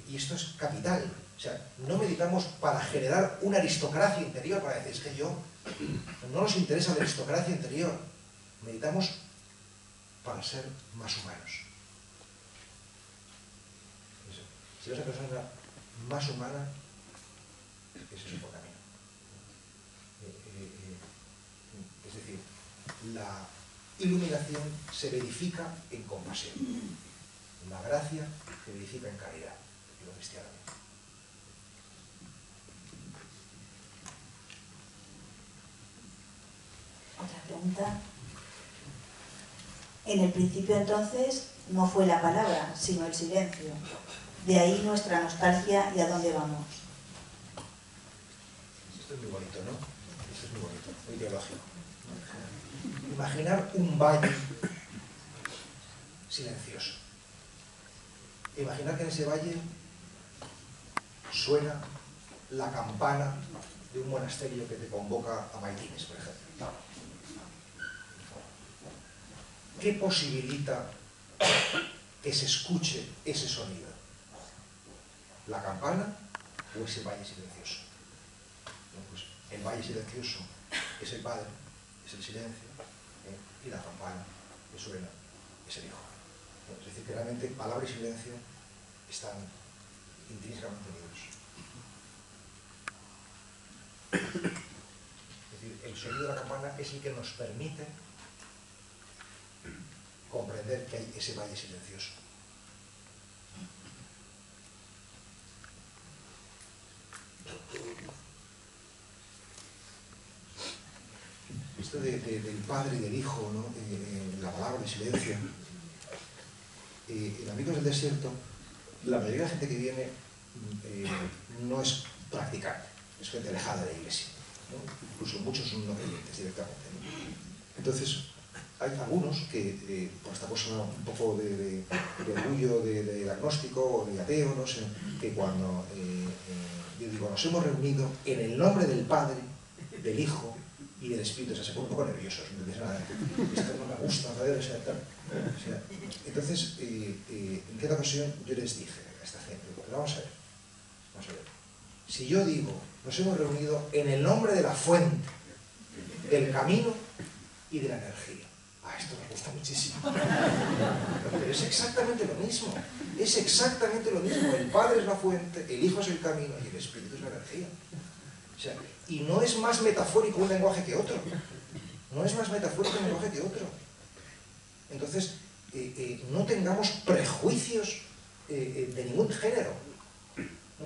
y esto es capital. O sea, no meditamos para generar una aristocracia interior, para decir, es que no nos interesa la aristocracia interior. Meditamos para ser más humanos. Si eres una persona más humana, ese es el camino. Es decir, la iluminación se verifica en compasión. La gracia se verifica en caridad, lo cristianamente. Otra pregunta. En el principio entonces no fue la palabra, sino el silencio. De ahí nuestra nostalgia y a dónde vamos. Esto es muy bonito, ¿no? Esto es muy bonito, muy teológico. Imaginar un valle silencioso. Imaginar que en ese valle suena la campana de de un monasterio que te convoca a maitines, por ejemplo. ¿Qué posibilita que se escuche ese sonido? ¿La campana o ese valle silencioso? ¿No? Pues el valle silencioso es el Padre, es el silencio, y la campana que suena es el Hijo. Es decir, que realmente palabra y silencio están intrínsecamente unidos. Es decir, el sonido de la campana es el que nos permite comprender que hay ese valle silencioso. Esto del Padre y del Hijo, ¿no? La palabra de silencio. En Amigos del Desierto, la mayoría de la gente que viene no es practicante, es gente alejada de la iglesia, ¿no? Incluso muchos no creyentes directamente, ¿no? Entonces, hay algunos que, por esta cosa un poco de orgullo, de agnóstico o de ateo, no sé, que cuando yo digo, nos hemos reunido en el nombre del Padre, del Hijo y del Espíritu, o sea, se ponen un poco nerviosos, no dicen nada, esto no me gusta, ¿sabes? O sea, entonces, en cada ocasión yo les dije a esta gente, pero vamos a ver, si yo digo, nos hemos reunido en el nombre de la fuente, del camino y de la energía, esto me gusta muchísimo. Pero es exactamente lo mismo. Es exactamente lo mismo. El Padre es la fuente, el Hijo es el camino y el Espíritu es la energía. O sea, y no es más metafórico un lenguaje que otro. No es más metafórico un lenguaje que otro. Entonces, no tengamos prejuicios de ningún género.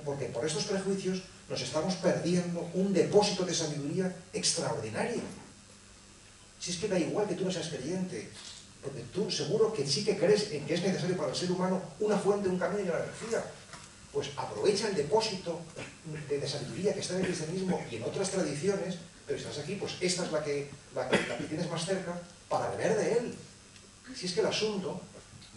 Porque por estos prejuicios nos estamos perdiendo un depósito de sabiduría extraordinario. Si es que da igual que tú no seas creyente, porque tú seguro que sí que crees en que es necesario para el ser humano una fuente, un camino y una energía. Pues aprovecha el depósito de sabiduría que está en el cristianismo y en otras tradiciones, pero si estás aquí, pues esta es la que tienes más cerca para beber de él. Si es que el asunto,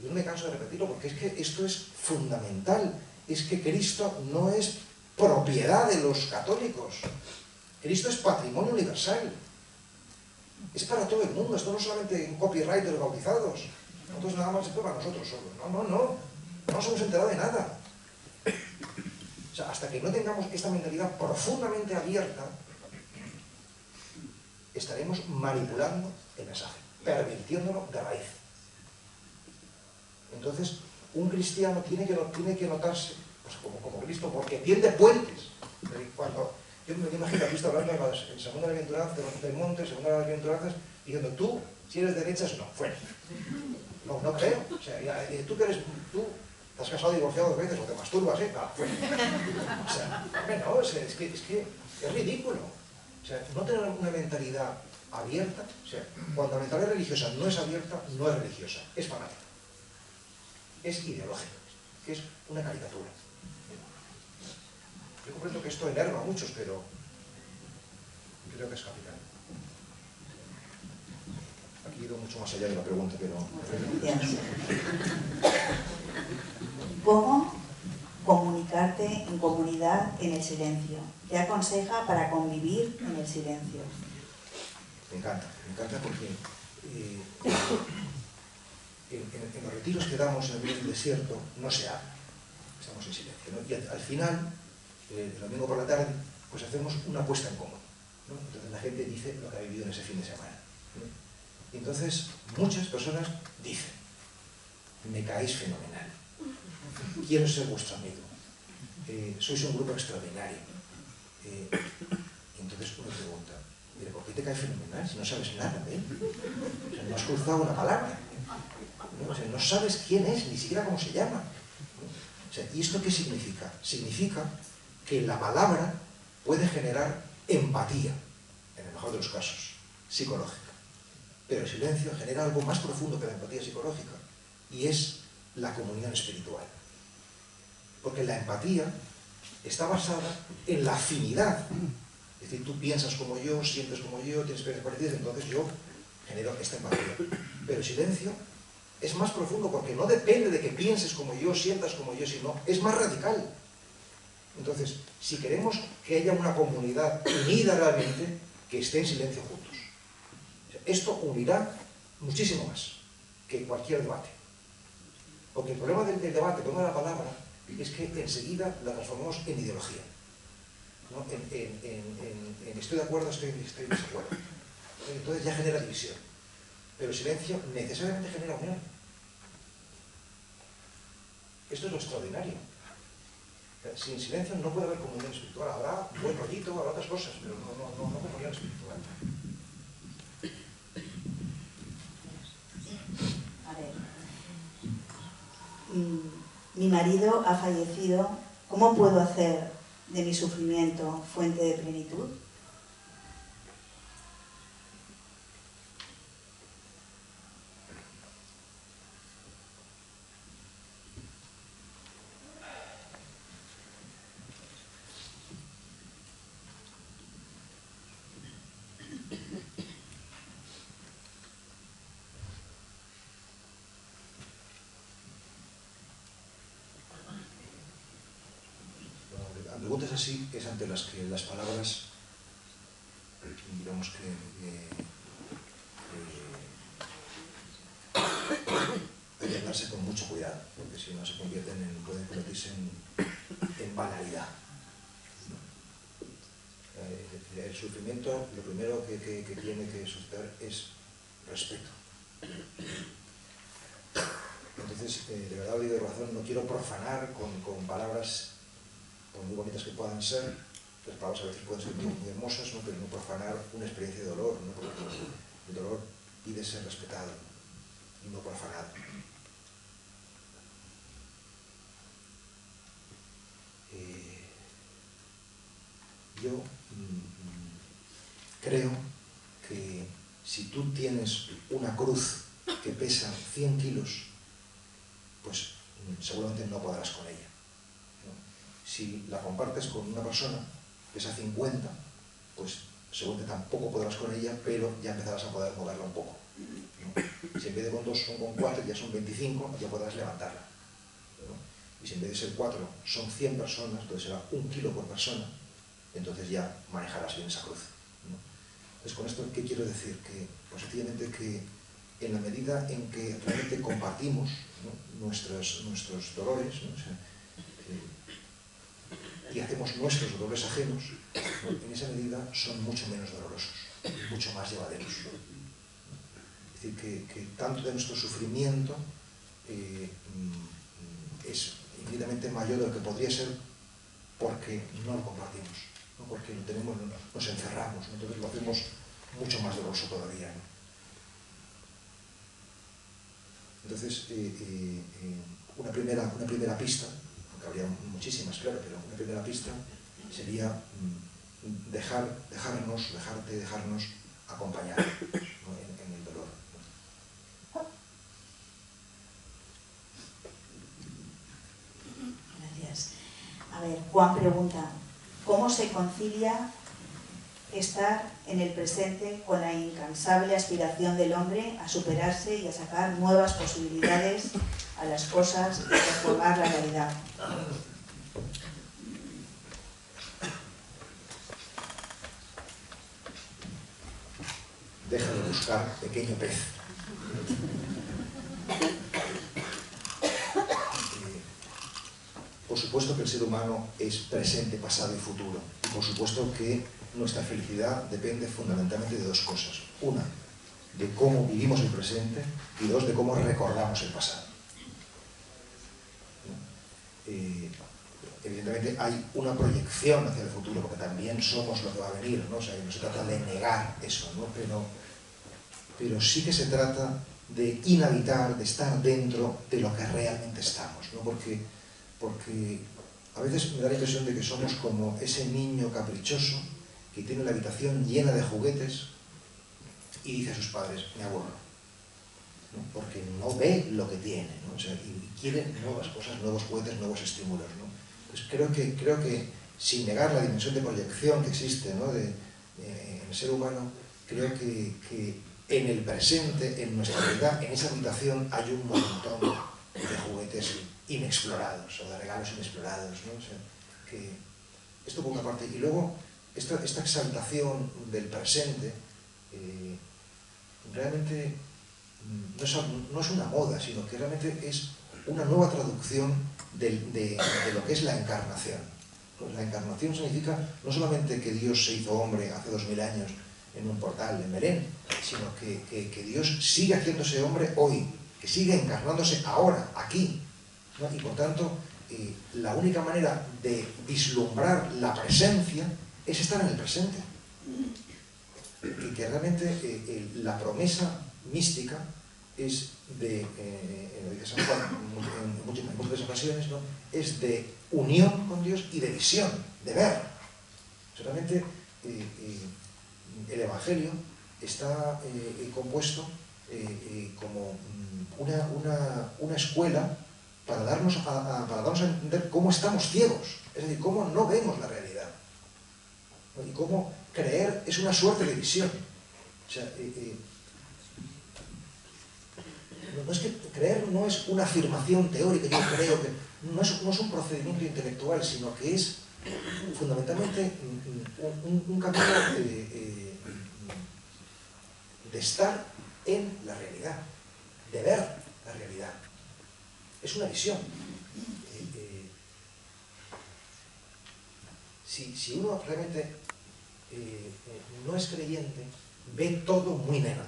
yo no me canso de repetirlo, porque es que esto es fundamental, es que Cristo no es propiedad de los católicos. Cristo es patrimonio universal. Es para todo el mundo, esto no solamente un copyright de los bautizados. Nosotros nada más es para nosotros solos. No nos hemos enterado de nada. O sea, hasta que no tengamos esta mentalidad profundamente abierta, estaremos manipulando el mensaje, pervirtiéndolo de raíz. Entonces, un cristiano tiene que notarse, pues, como Cristo, porque tiende puentes. Cuando yo me imagino a Cristo hablando en segunda bienaventuranza del monte, segunda bienaventuranzas, diciendo, tú, si eres de derechas, no, fuera. No creo. O sea, tú te has casado y divorciado 2 veces o te masturbas, nada, fuera. O sea, no, es que es ridículo. O sea, no tener una mentalidad abierta, o sea, cuando la mentalidad religiosa no es abierta, no es religiosa, es fanática. Es ideológica, que es una caricatura. Yo comprendo que esto enerva a muchos, pero creo que es capital. Aquí he ido mucho más allá de la pregunta, pero... Gracias. ¿Cómo comunicarte en comunidad en el silencio? ¿Qué aconseja para convivir en el silencio? Me encanta porque en los retiros que damos en el desierto no se habla, estamos en silencio, ¿no? Y al final, el domingo por la tarde, pues hacemos una puesta en común, ¿no? Entonces la gente dice lo que ha vivido en ese fin de semana, ¿no? Y entonces muchas personas dicen, me caéis fenomenal, quiero ser vuestro amigo, sois un grupo extraordinario. Y entonces uno pregunta, mire, ¿por qué te cae fenomenal si no sabes nada de él? O sea, no has cruzado una palabra, ¿no? O sea, no sabes quién es, ni siquiera cómo se llama, ¿no? O sea, ¿y esto qué significa? Significa que la palabra puede generar empatía, en el mejor de los casos, psicológica. Pero el silencio genera algo más profundo que la empatía psicológica, y es la comunión espiritual. Porque la empatía está basada en la afinidad. Es decir, tú piensas como yo, sientes como yo, tienes experiencias parecidas, entonces yo genero esta empatía. Pero el silencio es más profundo porque no depende de que pienses como yo, sientas como yo, sino es más radical. Entonces, si queremos que haya una comunidad unida realmente, que esté en silencio juntos. Esto unirá muchísimo más que cualquier debate. Porque el problema del debate, el problema de la palabra, es que enseguida la transformamos en ideología. ¿No? Estoy de acuerdo, estoy en desacuerdo. Entonces ya genera división. Pero el silencio necesariamente genera unión. Esto es lo extraordinario. Sin silencio no puede haber comunión espiritual. Habrá buen rollito, habrá otras cosas, pero no comunión espiritual. A ver. Mi marido ha fallecido. ¿Cómo puedo hacer de mi sufrimiento fuente de plenitud? Preguntas así es ante las que las palabras, digamos que hay que darse con mucho cuidado, porque si no se pueden convertirse en banalidad. El sufrimiento, lo primero que tiene que suscitar es respeto. Entonces, de verdad, he oído razón, no quiero profanar con palabras, por muy bonitas que puedan ser, las palabras a veces pueden ser muy hermosas, ¿no? Pero no profanar una experiencia de dolor, ¿no? Porque el dolor pide ser respetado y no profanado. Yo creo que si tú tienes una cruz que pesa 100 kilos, pues seguramente no podrás con ella. Si la compartes con una persona que pesa 50, pues seguramente tampoco podrás con ella, pero ya empezarás a poder moverla un poco, ¿no? Si en vez de con 2 son con 4, ya son 25, ya podrás levantarla, ¿no? Y si en vez de ser 4 son 100 personas, entonces será 1 kilo por persona, entonces ya manejarás bien esa cruz, ¿no? Entonces, con esto, ¿qué quiero decir? Que, pues sencillamente, que en la medida en que realmente compartimos, ¿no? nuestros dolores, ¿no? O sea, y hacemos nuestros dolores ajenos, ¿no? En esa medida son mucho menos dolorosos, mucho más llevaderos. Es decir, que tanto de nuestro sufrimiento es infinitamente mayor de lo que podría ser porque no lo compartimos, ¿no? Porque nos encerramos, ¿no? Entonces lo hacemos mucho más doloroso todavía, ¿no? Entonces, una primera pista, aunque habría muchísimas, claro, pero una primera pista sería dejarnos acompañar, ¿no? en el dolor. Gracias. A ver, Juan pregunta, ¿cómo se concilia estar en el presente con la incansable aspiración del hombre a superarse y a sacar nuevas posibilidades a las cosas y transformar la realidad? Deja de buscar pequeño pez. Por supuesto que el ser humano es presente, pasado y futuro. Y por supuesto que nuestra felicidad depende fundamentalmente de dos cosas. Una, de cómo vivimos el presente, y dos, de cómo recordamos el pasado. Evidentemente hay una proyección hacia el futuro, porque también somos lo que va a venir, ¿no? O sea, no se trata de negar eso, ¿no? Pero sí que se trata de inhabitar, de estar dentro de lo que realmente estamos, ¿no? Porque a veces me da la impresión de que somos como ese niño caprichoso que tiene la habitación llena de juguetes y dice a sus padres, me aburro, ¿no? Porque no ve lo que tiene, ¿no? O sea, y quiere nuevas cosas, nuevos juguetes, nuevos estímulos, ¿no? Pues creo que sin negar la dimensión de proyección que existe, ¿no? en el ser humano, creo que en el presente, en nuestra vida, en esa habitación hay un montón de juguetes inexplorados o de regalos inexplorados, ¿no? O sea, esto por una parte, y luego esta exaltación del presente realmente no es una moda, sino que realmente es una nueva traducción de lo que es la encarnación. La encarnación significa no solamente que Dios se hizo hombre hace 2000 años en un portal en Belén, sino que Dios sigue haciéndose hombre hoy, que sigue encarnándose ahora, aquí, ¿no? Y por tanto, la única manera de vislumbrar la presencia es estar en el presente. Y que realmente la promesa mística es de, lo dice San Juan en muchas ocasiones, ¿no? Es de unión con Dios y de visión, de ver. Realmente el Evangelio está compuesto como una escuela para darnos a entender cómo estamos ciegos, es decir, cómo no vemos la realidad, ¿no? Y cómo creer es una suerte de visión. O sea, no es que creer no es una afirmación teórica, yo creo que no es un procedimiento intelectual, sino que es fundamentalmente un camino de estar en la realidad, de ver la realidad. Es una visión. Si uno realmente no es creyente, ve todo muy negro,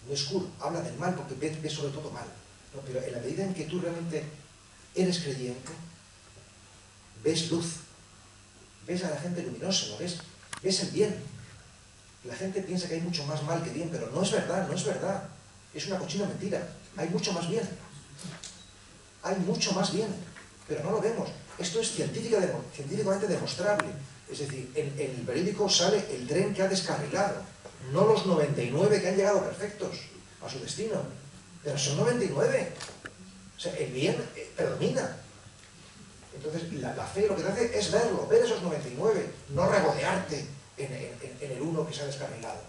muy oscuro, habla del mal porque ve sobre todo mal, ¿no? Pero en la medida en que tú realmente eres creyente, ves luz, ves a la gente luminosa, ¿no? Ves el bien. La gente piensa que hay mucho más mal que bien, pero no es verdad, no es verdad. Es una cochina mentira. Hay mucho más bien. Hay mucho más bien, pero no lo vemos. Esto es científicamente demostrable. Es decir, en el periódico sale el tren que ha descarrilado, no los 99 que han llegado perfectos a su destino, pero son 99. O sea, el bien predomina. Entonces, la fe lo que te hace es verlo, ver esos 99, no regodearte en el uno que se ha descarrilado.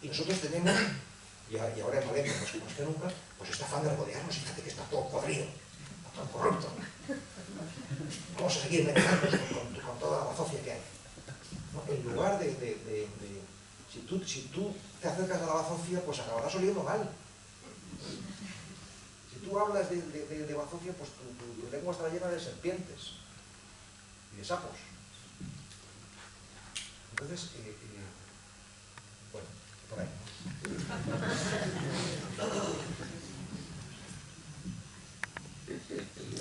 Y nosotros tenemos, y ahora en Valencia, pues como es que nunca, pues este afán de regodearnos, y fíjate que está todo podrido, está todo corrupto. Vamos a seguir envenenándonos con toda la bazofia que hay, ¿no? En lugar si tú te acercas a la bazofia, pues acabarás oliendo mal. Si tú hablas de bazofia, pues tu lengua estará llena de serpientes y de sapos. Entonces, bueno, por ahí.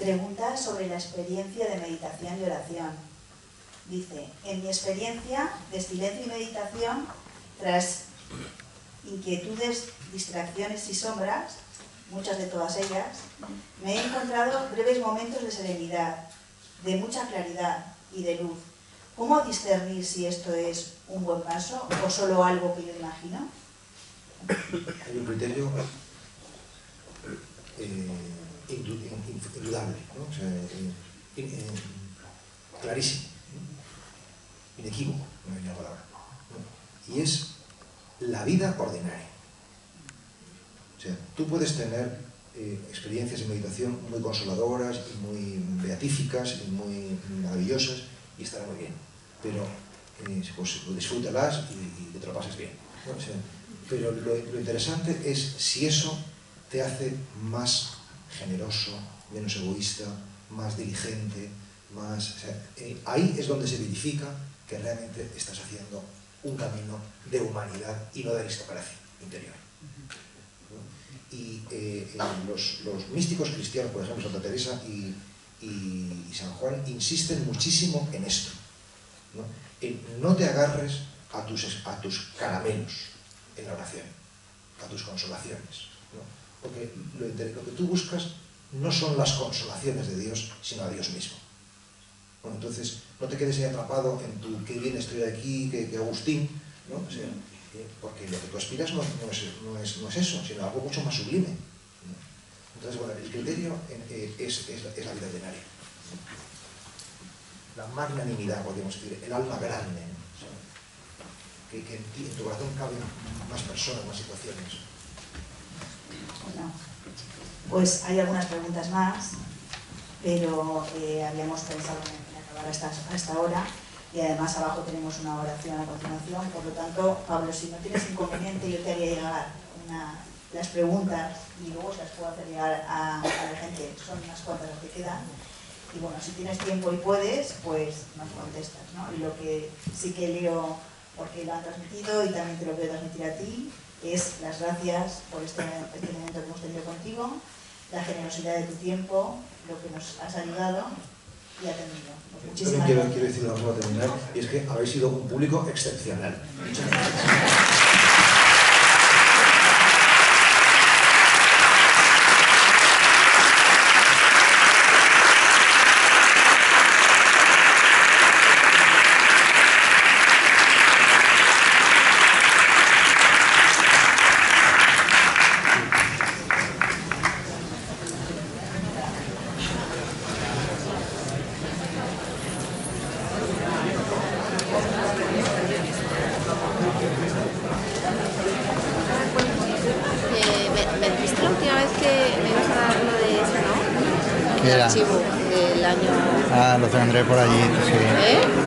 Pregunta sobre la experiencia de meditación y oración. Dice, en mi experiencia de silencio y meditación, tras inquietudes, distracciones y sombras, muchas de todas ellas, me he encontrado breves momentos de serenidad, de mucha claridad y de luz. ¿Cómo discernir si esto es un buen paso o solo algo que yo imagino? Hay un criterio indudable, ¿no? O sea, clarísimo, ¿no? Inequívoco, no hay una palabra, ¿no? Y es la vida ordinaria. O sea, tú puedes tener experiencias de meditación muy consoladoras y muy beatíficas y muy maravillosas y estará muy bien, pero pues disfrútalas y te lo pases bien, ¿no? O sea, pero lo interesante es si eso te hace más generoso, menos egoísta, más diligente, más... O sea, ahí es donde se verifica que realmente estás haciendo un camino de humanidad y no de aristocracia interior, ¿no? Y los místicos cristianos, por ejemplo, Santa Teresa y San Juan, insisten muchísimo en esto, ¿no? En no te agarres a tus caramelos en la oración, a tus consolaciones, ¿no? Porque lo que tú buscas no son las consolaciones de Dios, sino a Dios mismo. Bueno, entonces, no te quedes ahí atrapado en tu qué bien estoy aquí, que Agustín, ¿no? O sea, porque lo que tú aspiras no es eso, sino algo mucho más sublime, ¿no? Entonces, bueno, el criterio es la vida ordinaria. La magnanimidad, podríamos decir, el alma grande, ¿no? O sea, que en tu corazón caben más personas, más situaciones. Bueno, pues hay algunas preguntas más. pero habíamos pensado en acabar a esta hora, y además abajo tenemos una oración a continuación. Por lo tanto, Pablo, si no tienes inconveniente, yo te haría llegar las preguntas y luego se las puedo hacer llegar a la gente. Son unas cuantas las que quedan. Y bueno, si tienes tiempo y puedes, pues nos contestas, ¿no? Y lo que sí que leo, porque lo han transmitido y también te lo quiero transmitir a ti, es las gracias por este momento que hemos tenido contigo, la generosidad de tu tiempo, lo que nos has ayudado y atendido. Pues muchísimas También gracias. quiero decir una cosa para terminar, y es que habéis sido un público excepcional. Muchas gracias. ¿Me dijiste la última vez que me ibas a dar lo de eso, no? ¿Qué El era? archivo del año... Ah, lo tendré por allí, sí. ¿Eh?